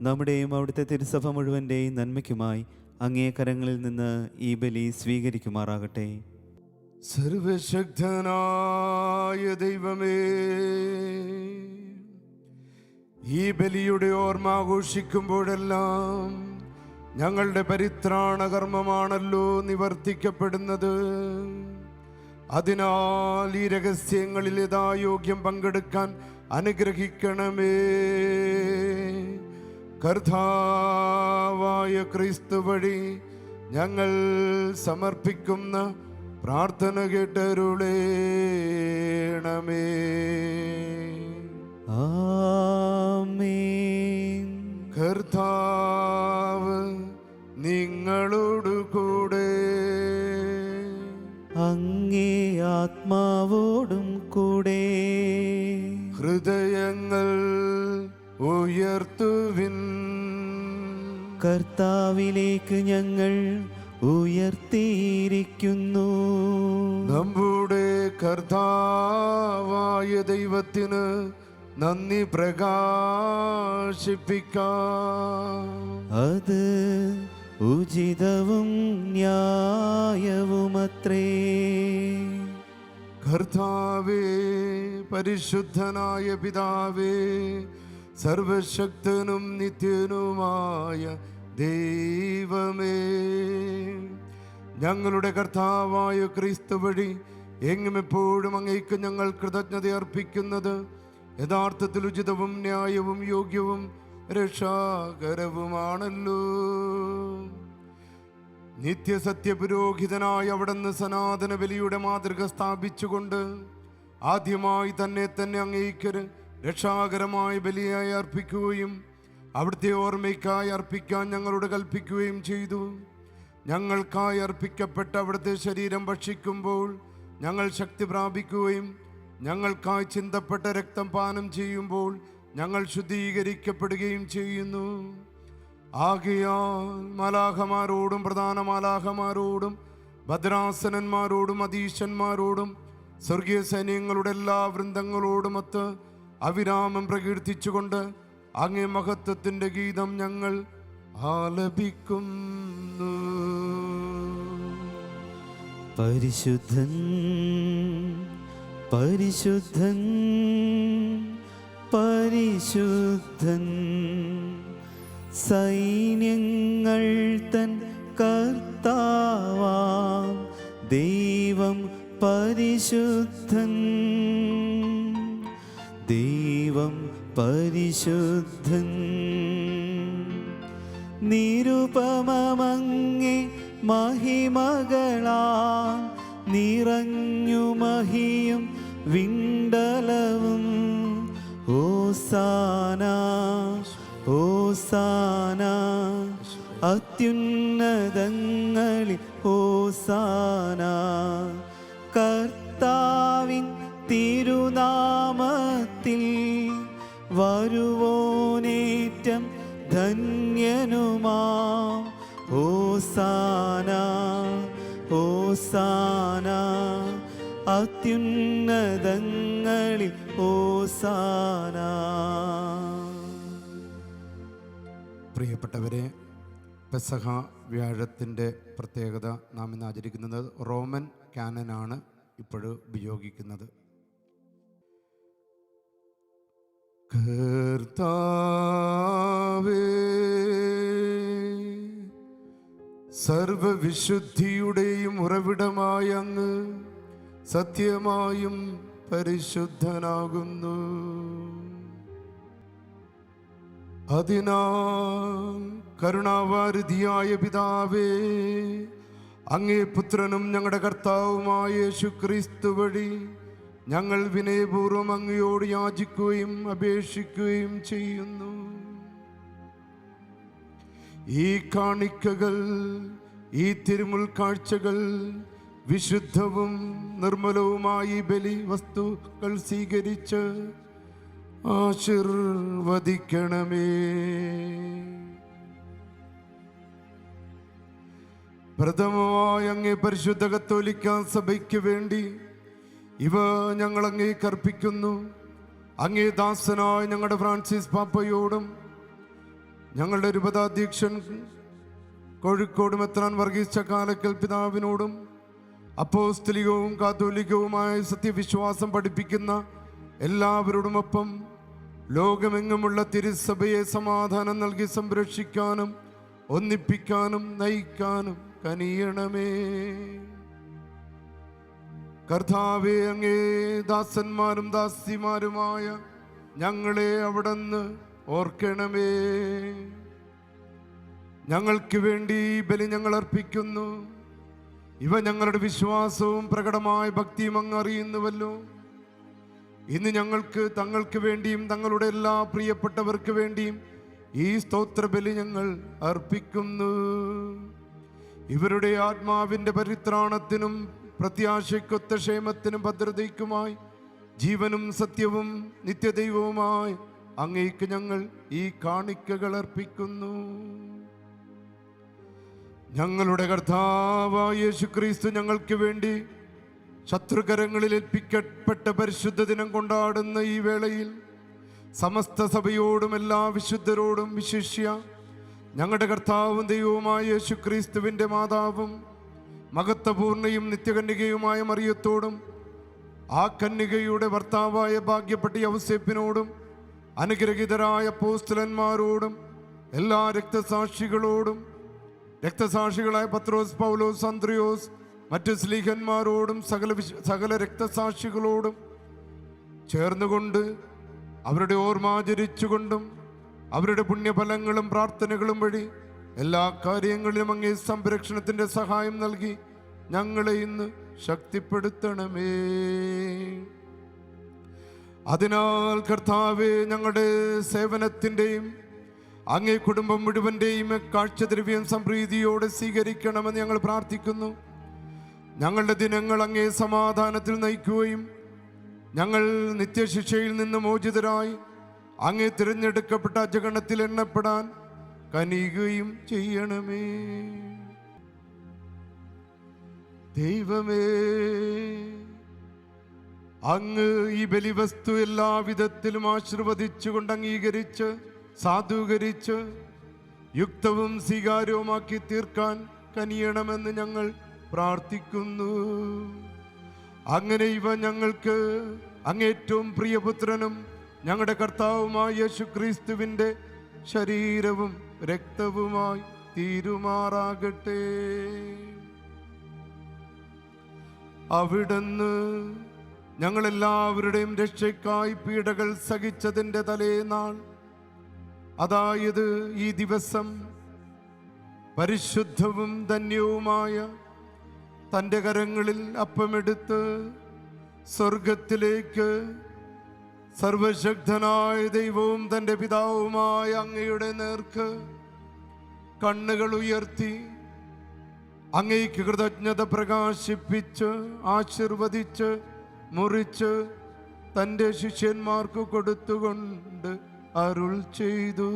നമ്മുടെയും അവിടുത്തെ തിരുസഭ മുഴുവൻ്റെയും നന്മയ്ക്കുമായി അങ്ങേ കരങ്ങളിൽ നിന്ന് ഈ ബലി സ്വീകരിക്കുമാറാകട്ടെ. സർവശക്തനായ ദൈവമേ, ഈ ബലിയുടെ ഓർമ്മ ആഘോഷിക്കുമ്പോഴെല്ലാം ഞങ്ങളുടെ പരിത്രാണകർമ്മമാണല്ലോ നിവർത്തിക്കപ്പെടുന്നത്. അതിനാൽ ഈ രഹസ്യങ്ങളിൽ യഥായോഗ്യം പങ്കെടുക്കാൻ അനുഗ്രഹിക്കണമേ. കർത്താവായ ക്രിസ്തു വഴി ഞങ്ങൾ സമർപ്പിക്കുന്ന പ്രാർത്ഥന കേട്ടരുളേണമേ. ആമേൻ. കർത്താവ് നിങ്ങളോടു കൂടെ, അങ്ങേ ആത്മാവോടും കൂടെ. ഹൃദയങ്ങൾ ഉയർത്തുവിൻ. കർത്താവിലേക്ക് ഞങ്ങൾ ഉയർത്തിയിരിക്കുന്നു. നമ്മുടെ കർത്താവായ ദൈവത്തിന് നന്ദി പ്രകാശിപ്പിക്കാം. അത് ഉചിതവും ന്യായവുമത്രേ. കർത്താവേ, പരിശുദ്ധനായ പിതാവേ, സർവശക്തനും നിത്യനുമായ ദൈവമേ, ഞങ്ങളുടെ കർത്താവായ ക്രിസ്തു വഴി എങ്ങും എപ്പോഴും അങ്ങേക്ക് ഞങ്ങൾ കൃതജ്ഞത അർപ്പിക്കുന്നത് യഥാർത്ഥത്തിൽ ഉചിതവും ന്യായവും യോഗ്യവും രക്ഷാകരവുമാണല്ലോ. നിത്യസത്യപുരോഹിതനായി അവിടുന്ന് സനാതന ബലിയുടെ മാതൃക സ്ഥാപിച്ചുകൊണ്ട് ആദ്യമായി തന്നെ അങ്ങേക്ക് രക്ഷാകരമായ ബലിയായി അർപ്പിക്കുകയും അവിടുത്തെ ഓർമ്മയ്ക്കായി അർപ്പിക്കാൻ ഞങ്ങളോട് കൽപ്പിക്കുകയും ചെയ്തു. ഞങ്ങൾക്കായി അർപ്പിക്കപ്പെട്ട അവിടുത്തെ ശരീരം ഭക്ഷിക്കുമ്പോൾ ഞങ്ങൾ ശക്തി പ്രാപിക്കുകയും ഞങ്ങൾക്കായി ചിന്തപ്പെട്ട രക്തം പാനം ചെയ്യുമ്പോൾ ഞങ്ങൾ ശുദ്ധീകരിക്കപ്പെടുകയും ചെയ്യുന്നു. ആകയാൽ മാലാഖമാരോടും പ്രധാന മാലാഖമാരോടും ഭദ്രാസനന്മാരോടും അധീശന്മാരോടും സ്വർഗീയ സൈന്യങ്ങളുടെ എല്ലാ വൃന്ദങ്ങളോടുമൊത്ത് അവിരാമം പ്രകീർത്തിച്ചുകൊണ്ട് അങ്ങേ മഹത്വത്തിൻ്റെ ഗീതം ഞങ്ങൾ ആലപിക്കുന്നു. പരിശുദ്ധൻ പരിശുദ്ധൻ പരിശുദ്ധൻ സൈന്യങ്ങൾ തൻ കർത്താവാം ദൈവം പരിശുദ്ധൻ ദൈവം പരിശുദ്ധൻ നിരുപമമങ്ങേ മഹിമകളാൽ നിറഞ്ഞു മഹിയും വിണ്ടലവും ഹോസാന ഹോസാന അത്യുന്നതങ്ങളിൽ ഹോസാന കർത്താവിൻ തിരുനാമത്തിൽ വരുവോനേറ്റം ധന്യനുമാം ഹോസാന ഹോസാന അത്യുന്നതങ്ങളിൽ ഹോസാന. പ്രിയപ്പെട്ടവരെ, പെസഹ വ്യാഴത്തിൻ്റെ പ്രത്യേകത നാം ഇന്ന് ആചരിക്കുന്നത് റോമൻ കാനനാണ് ഇപ്പോഴും ഉപയോഗിക്കുന്നത്. കർത്താവേ, സർവവിശുദ്ധിയുടെയും ഉറവിടമായ അങ്ങ് സത്യമായും പരിശുദ്ധനാകുന്നു. അതിനാൽ കരുണാവാരിധിയായ പിതാവേ, അങ്ങേ പുത്രനും ഞങ്ങളുടെ കർത്താവുമായ യേശുക്രിസ്തു വഴി ഞങ്ങൾ വിനയപൂർവ്വം അങ്ങയോട് യാചിക്കുകയും അപേക്ഷിക്കുകയും ചെയ്യുന്നു. ഈ കാണിക്കകൾ, ഈ തിരുമുൽ കാഴ്ചകൾ വിശുദ്ധവും നിർമ്മലവുമായി ബലി വസ്തുക്കൾ സ്വീകരിച്ച് ആശീർവദിക്കണമേ. പ്രഥമമായി അങ്ങേ പരിശുദ്ധ കത്തോലിക്കാ സഭയ്ക്ക് വേണ്ടി ഇവ ഞങ്ങൾ അങ്ങേക്ക് അർപ്പിക്കുന്നു. അങ്ങേ ദാസനായ ഞങ്ങളുടെ ഫ്രാൻസിസ് പാപ്പയോടും ഞങ്ങളുടെ രൂപതാധ്യക്ഷൻ കോഴിക്കോട് മെത്രാൻ വർഗീസ് ചക്കാലക്കൽ പിതാവിനോടും അപ്പോസ്തലികവും കാത്തോലികവുമായ സത്യവിശ്വാസം പഠിപ്പിക്കുന്ന എല്ലാവരോടുമൊപ്പം ലോകമെങ്ങുമുള്ള തിരുസഭയെ സമാധാനം നൽകി സംരക്ഷിക്കാനും ഒന്നിപ്പിക്കാനും നയിക്കാനും കനിയണമേ. കർത്താവേ, അങ്ങേ ദാസന്മാരും ദാസിമാരുമായ ഞങ്ങളെ അവിടുന്ന് ഓർക്കണമേ. ഞങ്ങൾക്ക് വേണ്ടി ഈ ബലി ഞങ്ങൾ അർപ്പിക്കുന്നു. ഇവ ഞങ്ങളുടെ വിശ്വാസവും പ്രകടമായ ഭക്തിയും അങ്ങ് അറിയുന്നുവല്ലോ. ഇന്ന് ഞങ്ങൾക്ക് തങ്ങൾക്ക് വേണ്ടിയും തങ്ങളുടെ എല്ലാ പ്രിയപ്പെട്ടവർക്ക് വേണ്ടിയും ഈ സ്തോത്രബലി ഞങ്ങൾ അർപ്പിക്കുന്നു. ഇവരുടെ ആത്മാവിൻ്റെ പരിത്രാണത്തിനും പ്രത്യാശയ്ക്കൊത്ത ക്ഷേമത്തിനും ഭദ്രതയ്ക്കുമായി ജീവനും സത്യവും നിത്യദൈവവുമായി അങ്ങേക്ക് ഞങ്ങൾ ഈ കാണിക്കകൾ അർപ്പിക്കുന്നു. ഞങ്ങളുടെ കർത്താവായ യേശുക്രിസ്തു ഞങ്ങൾക്ക് വേണ്ടി ശത്രുകരങ്ങളിൽ ഏൽപ്പിക്കപ്പെട്ട പരിശുദ്ധ ദിനം കൊണ്ടാടുന്ന ഈ വേളയിൽ സമസ്ത സഭയോടും എല്ലാ വിശുദ്ധരോടും വിശിഷ്യ ഞങ്ങളുടെ കർത്താവും ദൈവവുമായ യേശുക്രിസ്തുവിൻ്റെ മാതാവും മഹത്വപൂർണ്ണയും നിത്യകന്യകയുമായ മറിയത്തോടും ആ കന്യകയുടെ ഭർത്താവായ ഭാഗ്യപ്പെട്ട യൗസേപ്പിനോടും അനുഗ്രഹീതരായ അപ്പോസ്തലന്മാരോടും എല്ലാ രക്തസാക്ഷികളോടും രക്തസാക്ഷികളായ പത്രോസ്, പൗലോസ്, അന്ത്രയോസ്, മറ്റു സ്ലീഹന്മാരോടും സകല രക്തസാക്ഷികളോടും ചേർന്നുകൊണ്ട് അവരുടെ ഓർമ്മ ആചരിച്ചുകൊണ്ടും അവരുടെ പുണ്യഫലങ്ങളും പ്രാർത്ഥനകളും വഴി എല്ലാ കാര്യങ്ങളിലും അങ്ങേ സംരക്ഷണത്തിന്റെ സഹായം നൽകി ഞങ്ങളെ ഇന്ന് ശക്തിപ്പെടുത്തണമേ. അതിനാൽ കർത്താവേ, ഞങ്ങളുടെ സേവനത്തിൻ്റെയും അങ്ങേ കുടുംബം മുഴുവൻ്റെയും കാഴ്ചദ്രവ്യം സംപ്രീതിയോടെ സ്വീകരിക്കണമെന്ന് ഞങ്ങൾ പ്രാർത്ഥിക്കുന്നു. ഞങ്ങളുടെ ദിനങ്ങൾ അങ്ങേ സമാധാനത്തിൽ നയിക്കുകയും ഞങ്ങൾ നിത്യശിക്ഷയിൽ നിന്ന് മോചിതരായി അങ്ങേ തിരഞ്ഞെടുക്കപ്പെട്ട അജഗണത്തിൽ എണ്ണപ്പെടാൻ കനിയുകയും ചെയ്യണമേ. ദൈവമേ, അങ്ങ് ഈ ബലിവസ്തു എല്ലാവിധത്തിലും ആശീർവദിച്ചുകൊണ്ട് അംഗീകരിച്ച് സാധൂകരിച്ച് യുക്തവും സ്വീകാര്യവുമാക്കി തീർക്കാൻ കനിയണമെന്ന് ഞങ്ങൾ പ്രാർത്ഥിക്കുന്നു. അങ്ങനെ ഇവ ഞങ്ങൾക്ക് അങ്ങേറ്റവും പ്രിയപുത്രനും ഞങ്ങളുടെ കർത്താവുമായ യേശുക്രിസ്തുവിൻ്റെ ശരീരവും രക്തവുമായി തീരുമാറാകട്ടെ. അവിടുന്ന് ഞങ്ങളെല്ലാവരുടെയും രക്ഷയ്ക്കായി പീഡകൾ സഹിച്ചതിൻ്റെ തലേനാൾ, അതായത് ഈ ദിവസം, പരിശുദ്ധവും ധന്യവുമായ തൻ്റെ കരങ്ങളിൽ അപ്പമെടുത്ത് സ്വർഗത്തിലേക്ക് സർവശക്തനായ ദൈവവും തൻ്റെ പിതാവുമായ അങ്ങയുടെ നേർക്ക് കണ്ണുകൾ ഉയർത്തി അങ്ങേക്ക് കൃതജ്ഞത പ്രകാശിപ്പിച്ച് ആശീർവദിച്ച് മുറിച്ച് തൻ്റെ ശിഷ്യന്മാർക്ക് കൊടുത്തുകൊണ്ട് അരുൾ ചെയ്തു.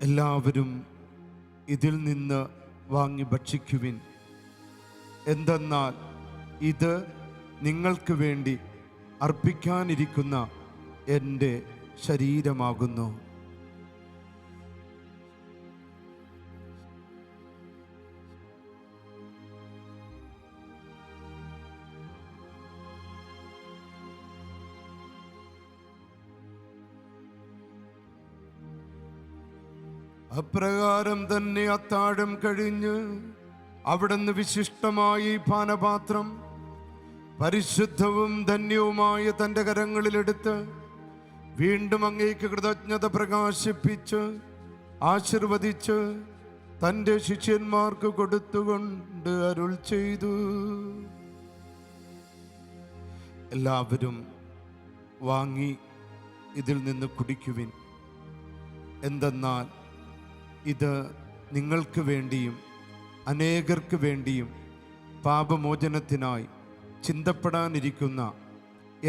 എല്ലാവരും ഇതിൽ നിന്ന് വാങ്ങി ഭക്ഷിക്കുവിൻ. എന്തെന്നാൽ ഇത് നിങ്ങൾക്ക് വേണ്ടി അർപ്പിക്കാനിരിക്കുന്ന എൻ്റെ ശരീരമാകുന്നു. അപ്രകാരം തന്നെ അത്താഴം കഴിഞ്ഞ് അവിടുന്ന് വിശിഷ്ടമായി പാനപാത്രം പരിശുദ്ധവും ധന്യവുമായ തൻ്റെ കരങ്ങളിലെടുത്ത് വീണ്ടും അങ്ങേക്ക് കൃതജ്ഞത പ്രകാശിപ്പിച്ച് ആശീർവദിച്ച് തൻ്റെ ശിഷ്യന്മാർക്ക് കൊടുത്തുകൊണ്ട് അരുൾ ചെയ്തു. എല്ലാവരും വാങ്ങി ഇതിൽ നിന്ന് കുടിക്കുവിൻ. എന്തെന്നാൽ ഇത് നിങ്ങൾക്ക് വേണ്ടിയും അനേകർക്ക് വേണ്ടിയും പാപമോചനത്തിനായി ചിന്തപ്പെടാനിരിക്കുന്ന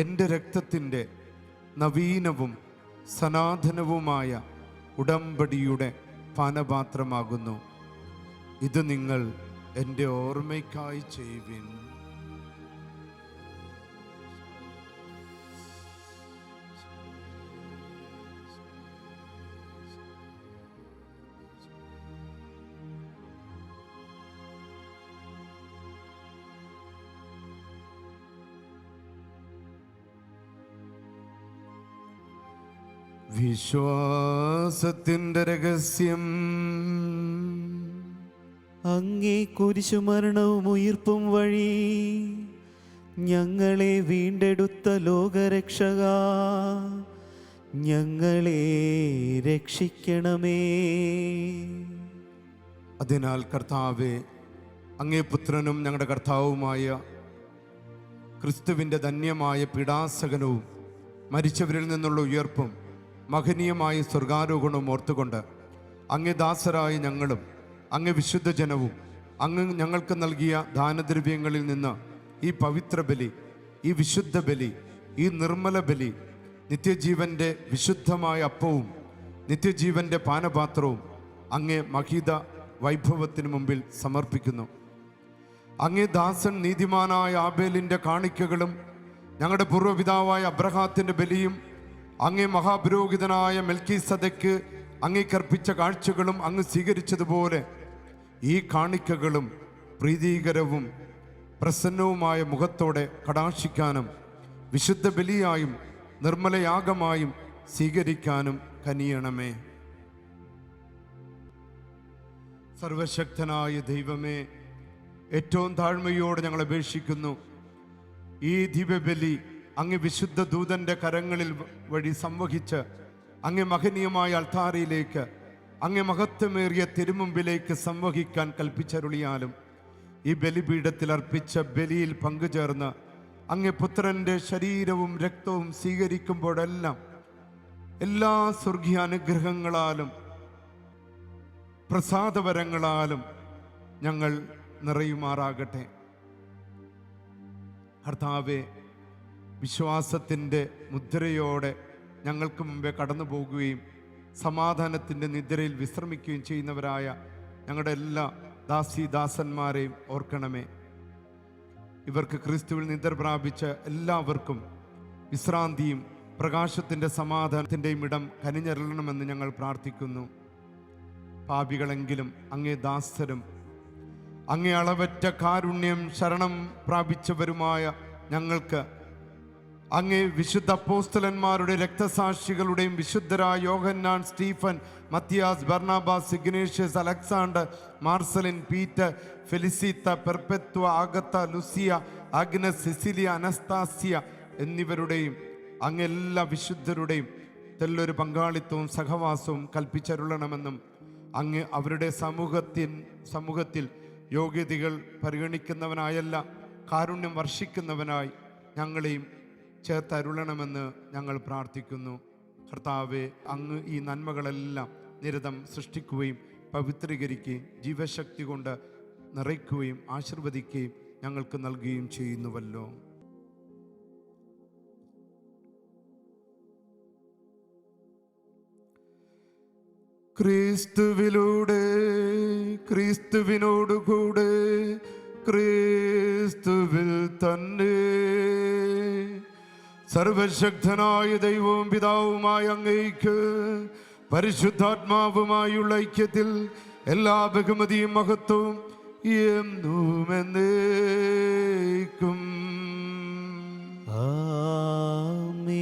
എൻ്റെ രക്തത്തിൻ്റെ നവീനവും സനാതനവുമായ ഉടമ്പടിയുടെ പാനപാത്രമാകുന്നു. ഇത് നിങ്ങൾ എൻ്റെ ഓർമ്മയ്ക്കായി ചെയ്യുവിൻ. വിശ്വാസത്തിൻ്റെ രഹസ്യം. അങ്ങേ കുരിശുമരണവും ഉയിർപ്പും വഴി ഞങ്ങളെ വീണ്ടെടുത്ത ലോകരക്ഷക, ഞങ്ങളെ രക്ഷിക്കണമേ. അതിനാൽ കർത്താവേ, അങ്ങേ പുത്രനും ഞങ്ങളുടെ കർത്താവുമായ ക്രിസ്തുവിൻ്റെ ധന്യമായ പീഡാസകനവും മരിച്ചവരിൽ നിന്നുള്ള ഉയർപ്പും മഹനീയമായ സ്വർഗാരോഹണവും ഓർത്തുകൊണ്ട് അങ്ങേ ദാസരായ ഞങ്ങളും അങ്ങേ വിശുദ്ധ ജനവും അങ്ങ് ഞങ്ങൾക്ക് നൽകിയ ദാനദ്രവ്യങ്ങളിൽ നിന്ന് ഈ പവിത്ര ബലി, ഈ വിശുദ്ധ ബലി, ഈ നിർമ്മല ബലി, നിത്യജീവൻ്റെ വിശുദ്ധമായ അപ്പവും നിത്യജീവൻ്റെ പാനപാത്രവും അങ്ങേ മഹീത വൈഭവത്തിന് മുമ്പിൽ സമർപ്പിക്കുന്നു. അങ്ങേ ദാസൻ നീതിമാനായ ആബേലിൻ്റെ കാണിക്കകളും ഞങ്ങളുടെ പൂർവ്വപിതാവായ അബ്രഹാത്തിൻ്റെ ബലിയും അങ്ങേ മഹാപുരോഹിതനായ മെൽക്കീസദെക്ക് അങ്ങേക്കർപ്പിച്ച കാഴ്ചകളും അങ്ങ് സ്വീകരിച്ചതുപോലെ ഈ കാണിക്കകളും പ്രീതികരവും പ്രസന്നവുമായ മുഖത്തോടെ കടാക്ഷിക്കാനും വിശുദ്ധ ബലിയായും നിർമ്മലയാഗമായും സ്വീകരിക്കാനും കനിയണമേ. സർവശക്തനായ ദൈവമേ, ഏറ്റവും താഴ്മയോടെ ഞങ്ങൾ അപേക്ഷിക്കുന്നു, ഈ ദിവ്യബലി അങ്ങ് വിശുദ്ധ ദൂതൻ്റെ കരങ്ങളിൽ വഴി സംവഹിച്ച് അങ്ങേ മഹനീയമായ അൾത്താരയിലേക്ക്, അങ്ങേ മഹത്വമേറിയ തിരുമുമ്പിലേക്ക് സംവഹിക്കാൻ കൽപ്പിച്ചരുളിയാലും ഈ ബലിപീഠത്തിൽ അർപ്പിച്ച ബലിയിൽ പങ്കുചേർന്ന് അങ്ങേ പുത്രൻ്റെ ശരീരവും രക്തവും സ്വീകരിക്കുമ്പോഴെല്ലാം എല്ലാ സ്വർഗീയ അനുഗ്രഹങ്ങളാലും പ്രസാദവരങ്ങളാലും ഞങ്ങൾ നിറയുമാറാകട്ടെ. കർത്താവേ, വിശ്വാസത്തിൻ്റെ മുദ്രയോടെ ഞങ്ങൾക്ക് മുമ്പേ കടന്നു പോകുകയും സമാധാനത്തിൻ്റെ നിദ്രയിൽ വിശ്രമിക്കുകയും ചെയ്യുന്നവരായ ഞങ്ങളുടെ എല്ലാ ദാസീദാസന്മാരെയും ഓർക്കണമേ. ഇവർക്ക് ക്രിസ്തുവിൽ നിദ്ര പ്രാപിച്ച എല്ലാവർക്കും വിശ്രാന്തിയും പ്രകാശത്തിൻ്റെ സമാധാനത്തിൻ്റെയും ഇടം കനിഞ്ഞരുളണമെന്ന് ഞങ്ങൾ പ്രാർത്ഥിക്കുന്നു. പാപികളെങ്കിലും അങ്ങേ ദാസരും അങ്ങേ അളവറ്റ കാരുണ്യം ശരണം പ്രാപിച്ചവരുമായ ഞങ്ങൾക്ക് അങ്ങേ വിശുദ്ധ അപ്പോസ്തലന്മാരുടെ രക്തസാക്ഷികളുടെയും വിശുദ്ധരായ Yohannan, Stephen, Matthias, Barnabas, Ignatius, Alexander, Marcellin, Peter, Felicitas, Perpetua, Agatha, Lucia, Agnes, Cecilia, Anastasia എന്നിവരുടെയും അങ്ങെല്ലാ വിശുദ്ധരുടെയും തെല്ലൊരു പങ്കാളിത്തവും സഹവാസവും കൽപ്പിച്ചരുളണമെന്നും അങ്ങ് അവരുടെ സമൂഹത്തിൽ യോഗ്യതകൾ പരിഗണിക്കുന്നവനായല്ല, കാരുണ്യം വർഷിക്കുന്നവനായി ഞങ്ങളെയും ചേർത്തരുളണമെന്ന് ഞങ്ങൾ പ്രാർത്ഥിക്കുന്നു. കർത്താവെ, അങ്ങ് ഈ നന്മകളെല്ലാം നിരന്തരം സൃഷ്ടിക്കുകയും പവിത്രീകരിക്കുകയും ജീവശക്തി കൊണ്ട് നിറയ്ക്കുകയും ആശീർവദിക്കുകയും ഞങ്ങൾക്ക് നൽകുകയും ചെയ്യുന്നുവല്ലോ. ക്രിസ്തുവിലൂടെ, ക്രിസ്തുവിനോടുകൂടെ, ക്രിസ്തുവിൽ തന്നെ സർവശക്തനായ ദൈവവും പിതാവുമായ അങ്ങേക്ക് പരിശുദ്ധാത്മാവുമായുള്ള ഐക്യത്തിൽ എല്ലാ ബഹുമതിയും മഹത്വവും എന്നും എന്നേക്കും ആമേൻ.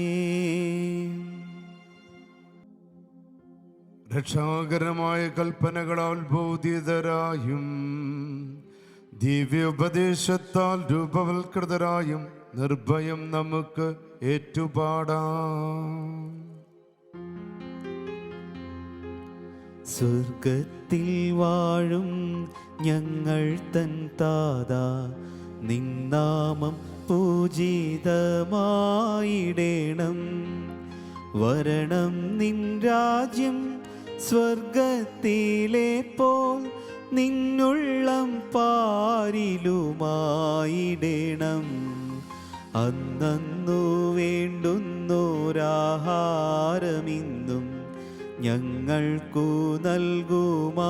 രക്ഷാകരമായ കൽപ്പനകളാൽ ബോധിതരായും ദിവ്യോപദേശത്താൽ രൂപവൽകൃതരായും നിർഭയം നമുക്ക് ഏറ്റുപാടാം. സ്വർഗത്തിൽ വാഴും ഞങ്ങൾ തൻ താതാ, നിന്നാമം പൂജിതമായിടേണം. വരണം നിൻ രാജ്യം, സ്വർഗത്തിലെ പോൽ നിന്നുള്ളം പാരിലുമായിടേണം. അന്നു വേണ്ടുന്നോരാഹാരമിന്നും ഞങ്ങൾക്കു നൽകുമാറായിടേണം.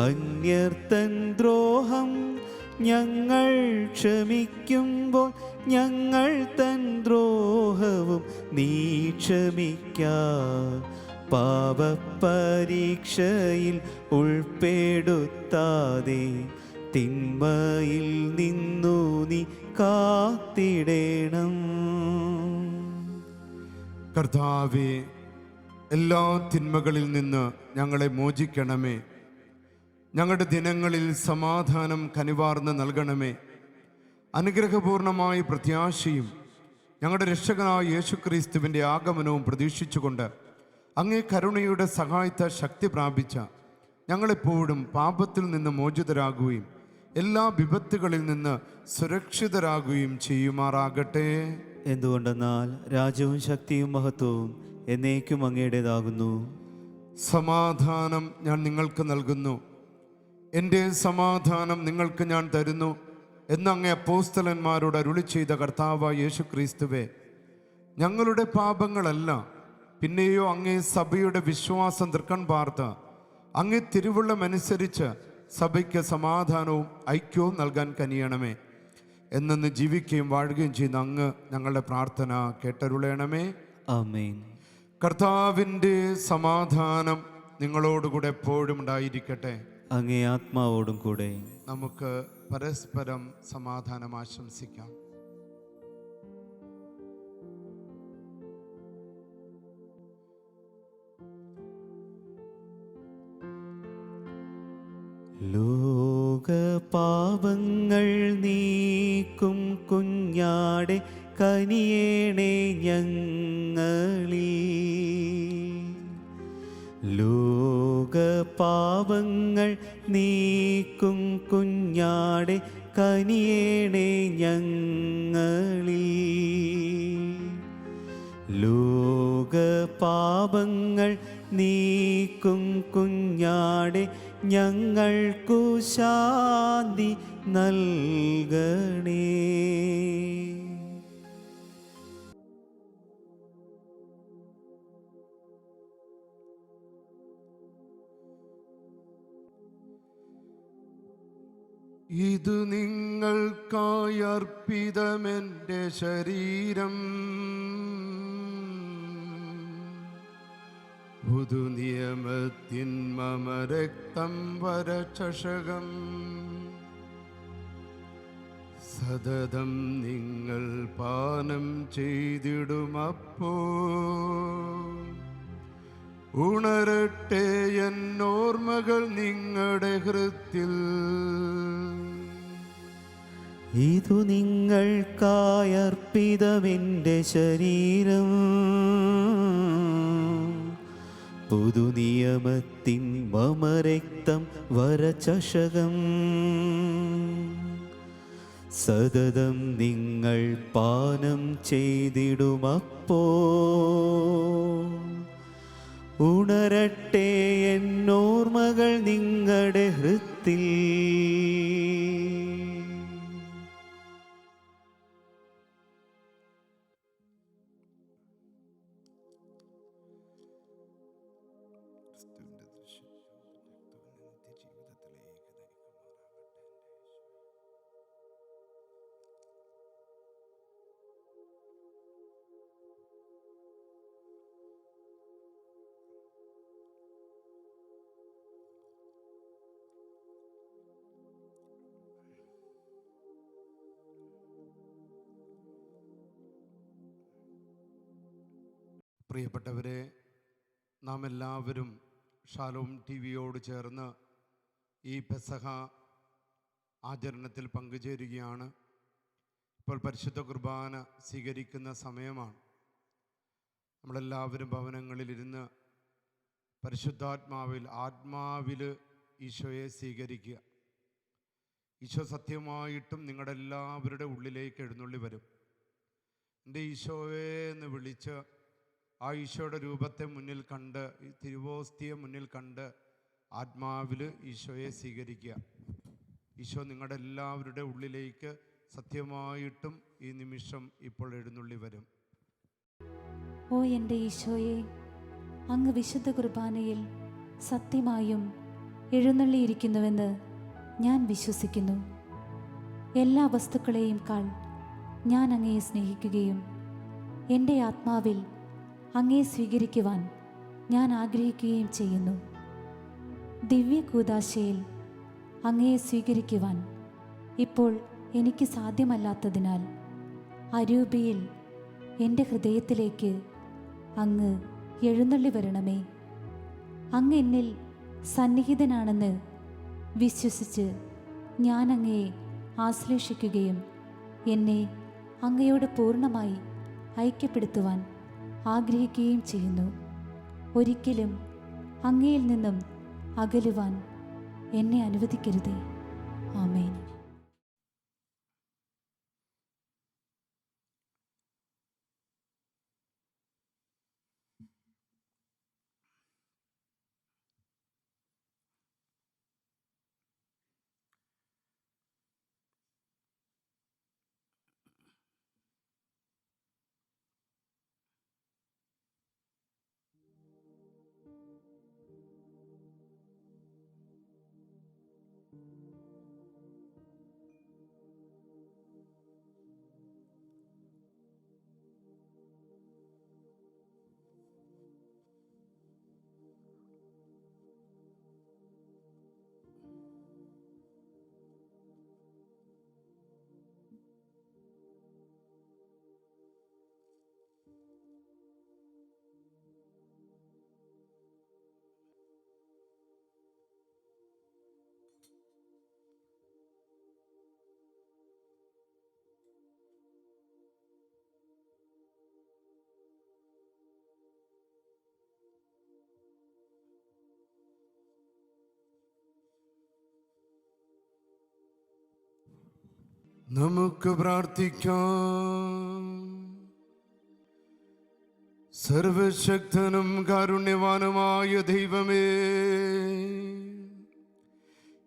അന്യർത്തൻ ദ്രോഹം ഞങ്ങൾ ക്ഷമിക്കുമ്പോൾ ഞങ്ങൾ തൻ ദ്രോഹവും നീ ക്ഷമിക്ക. പാപപരീക്ഷയിൽ ഉൾപ്പെടുത്താതെ തിന്മയിൽ നിന്നു നീ കാത്തിടേണം. കർത്താവേ, എല്ലാ തിന്മകളിൽ നിന്ന് ഞങ്ങളെ മോചിക്കണമേ. ഞങ്ങളുടെ ദിനങ്ങളിൽ സമാധാനം കനിവാർന്ന് നൽകണമേ. അനുഗ്രഹപൂർണമായ പ്രത്യാശയും ഞങ്ങളുടെ രക്ഷകനായ യേശുക്രിസ്തുവിൻ്റെ ആഗമനവും പ്രതീക്ഷിച്ചുകൊണ്ട് അങ്ങേ കരുണയുടെ സഹായത്താൽ ശക്തി പ്രാപിച്ച ഞങ്ങളെപ്പോഴും പാപത്തിൽ നിന്ന് മോചിതരാകുകയും എല്ലാ വിപത്തുകളിൽ നിന്ന് സുരക്ഷിതരാകുകയും ചെയ്യുമാറാകട്ടെ. എന്തുകൊണ്ടെന്നാൽ രാജ്യവും ശക്തിയും മഹത്വവും എന്നേക്കും അങ്ങയുടേതാകുന്നു. സമാധാനം ഞാൻ നിങ്ങൾക്ക് നൽകുന്നു, എൻ്റെ സമാധാനം നിങ്ങൾക്ക് ഞാൻ തരുന്നു എന്ന് അങ്ങേ അപ്പോസ്തലന്മാരോട് അരുളി ചെയ്ത കർത്താവായ യേശുക്രിസ്തുവേ, ഞങ്ങളുടെ പാപങ്ങളല്ല, പിന്നെയോ അങ്ങേ സഭയുടെ വിശ്വാസം തൃക്കൺ പാർത്ത് അങ്ങേ തിരുവുള്ളമനുസരിച്ച് സഭയ്ക്ക് സമാധാനവും ഐക്യവും നൽകാൻ കനിയണമേ. എന്നെന്ന് ജീവിക്കുകയും വാഴുകയും ചെയ്യുന്ന അങ്ങ് ഞങ്ങളുടെ പ്രാർത്ഥന കേട്ടരുളയണമേ. ആമേൻ. കർത്താവിൻ്റെ സമാധാനം നിങ്ങളോടുകൂടെ എപ്പോഴും ഉണ്ടായിരിക്കട്ടെ. അങ്ങേ ആത്മാവോടും കൂടെ. നമുക്ക് പരസ്പരം സമാധാനം ആശംസിക്കാം. ലോകപാപങ്ങൾ നീക്കും കുഞ്ഞാടെ കനിയേണേ ഞങ്ങൾ കുഞ്ഞാടെ കനിയേണേ ഞങ്ങളിൽ. ലോകപാപങ്ങൾ നീക്കും കുഞ്ഞാടെ ഞങ്ങൾക്കു ശാന്തി നൽകണേ. ഇത് നിങ്ങൾക്കായി അർപ്പിതമെൻ്റെ ശരീരം. പുതുനിയമത്തിൻ മമ രക്തം വരചഷകം. സതതം നിങ്ങൾ പാനം ചെയ്തിടുമപ്പോ ഉണരട്ടെ എന്നോർമ്മകൾ നിങ്ങളുടെ ഹൃത്തിൽ. ഇതു നിങ്ങൾക്കായർപ്പിതമെൻ്റെ ശരീരം. പുതുനിയമത്തിൻ മമ രക്തം വരചഷകം. സതതം നിങ്ങൾ പാനം ചെയ്തിടുമപ്പോ ഉണരട്ടെ എന്നോർമ്മകൾ നിങ്ങളുടെ ഹൃത്തിൽ. പ്രിയപ്പെട്ടവരെ, നാം എല്ലാവരും ഷാലോം ടി വിയോട് ചേർന്ന് ഈ പെസഹ ആചരണത്തിൽ പങ്കുചേരുകയാണ്. ഇപ്പോൾ പരിശുദ്ധ കുർബാന സ്വീകരിക്കുന്ന സമയമാണ്. നമ്മളെല്ലാവരും ഭവനങ്ങളിലിരുന്ന് പരിശുദ്ധാത്മാവിൽ ആത്മാവിൽ ഈശോയെ സ്വീകരിക്കുക. ഈശോ സത്യമായിട്ടും നിങ്ങളുടെ എല്ലാവരുടെ ഉള്ളിലേക്ക് എഴുന്നള്ളി വരും. എൻ്റെ ഈശോയെ എന്ന് വിളിച്ച് ആ ഈശോയുടെ രൂപത്തെ മുന്നിൽ കണ്ട്, ഈ തിരുവോസ്തിയെ മുന്നിൽ കണ്ട് ആത്മാവിൽ ഈശോയെ സ്വീകരിക്കുക. ഈശോ നിങ്ങളുടെ എല്ലാവരുടെ ഉള്ളിലേക്ക് സത്യമായിട്ടും ഈ നിമിഷം ഇപ്പോൾ എഴുന്നള്ളി വരും. ഓ എൻ്റെ ഈശോയെ, അങ്ങ് വിശുദ്ധ കുർബാനയിൽ സത്യമായും എഴുന്നള്ളിയിരിക്കുന്നുവെന്ന് ഞാൻ വിശ്വസിക്കുന്നു. എല്ലാ വസ്തുക്കളെയും കാൾ ഞാൻ അങ്ങയെ സ്നേഹിക്കുകയും എൻ്റെ ആത്മാവിൽ അങ്ങയെ സ്വീകരിക്കുവാൻ ഞാൻ ആഗ്രഹിക്കുകയും ചെയ്യുന്നു. ദിവ്യ കൂദാശയിൽ അങ്ങയെ സ്വീകരിക്കുവാൻ ഇപ്പോൾ എനിക്ക് സാധ്യമല്ലാത്തതിനാൽ അരൂപിയിൽ എൻ്റെ ഹൃദയത്തിലേക്ക് അങ്ങ് എഴുന്നള്ളി വരണമേ. അങ്ങ് എന്നിൽ സന്നിഹിതനാണെന്ന് വിശ്വസിച്ച് ഞാൻ അങ്ങയെ ആശ്ലേഷിക്കുകയും എന്നെ അങ്ങയോട് പൂർണ്ണമായി ഐക്യപ്പെടുത്തുവാൻ ആഗ്രഹിക്കുകയും ചെയ്യുന്നു. ഒരിക്കലും അങ്ങയിൽ നിന്നും അകലുവാൻ എന്നെ അനുവദിക്കരുതേ. ആമേൻ. നമുക്ക് പ്രാർത്ഥിക്കാം. സർവശക്തനും കാരുണ്യവാനുമായ ദൈവമേ,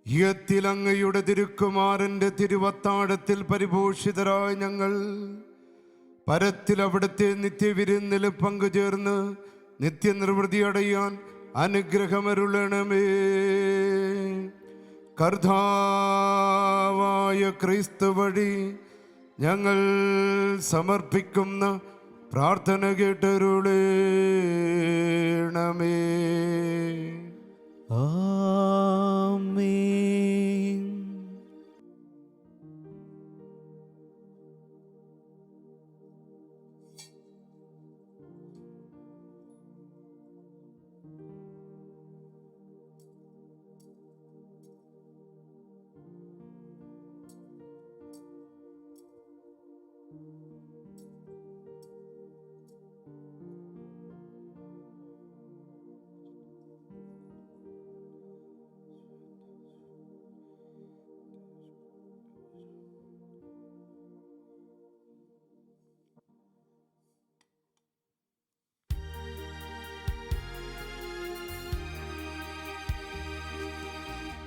യത്തിൽ അങ്ങയുടെ തിരുക്കുമാരൻ്റെ തിരുവത്താഴത്തിൽ പരിപോഷിതരായ ഞങ്ങൾ പരത്തിൽ അവിടുത്തെ നിത്യവിരുന്നിൽ പങ്കുചേർന്ന് നിത്യനിർവൃതി അടയാൻ അനുഗ്രഹമരുളണമേ. കർത്താവായ ക്രിസ്തു വഴി ഞങ്ങൾ സമർപ്പിക്കുന്ന പ്രാർത്ഥന കേട്ടരുളേണമേ. ആമേൻ.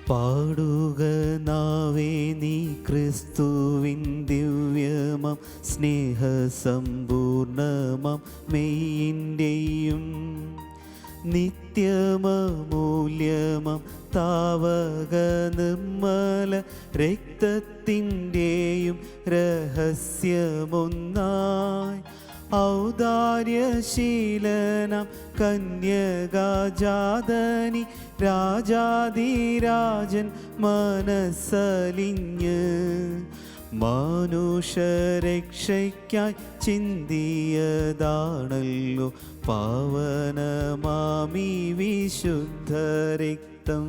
പാടുക നാവേ നീ ക്രിസ്തുവിൻ ദിവ്യമം സ്നേഹസമ്പൂർണമം മെയ്യിൻ്റെയും നിത്യമമൂല്യമം താവക നിർമ്മല രക്തത്തിൻ്റെയും രഹസ്യമൊന്നായി ഔദാര്യശീലനം കന്യകാജാതനി രാജാധിരാജൻ മനസ്സലിഞ്ഞ് മനുഷ്യരക്ഷയ്ക്കായി ചിന്തിയതാണല്ലോ പാവനമാമി വിശുദ്ധ രക്തം.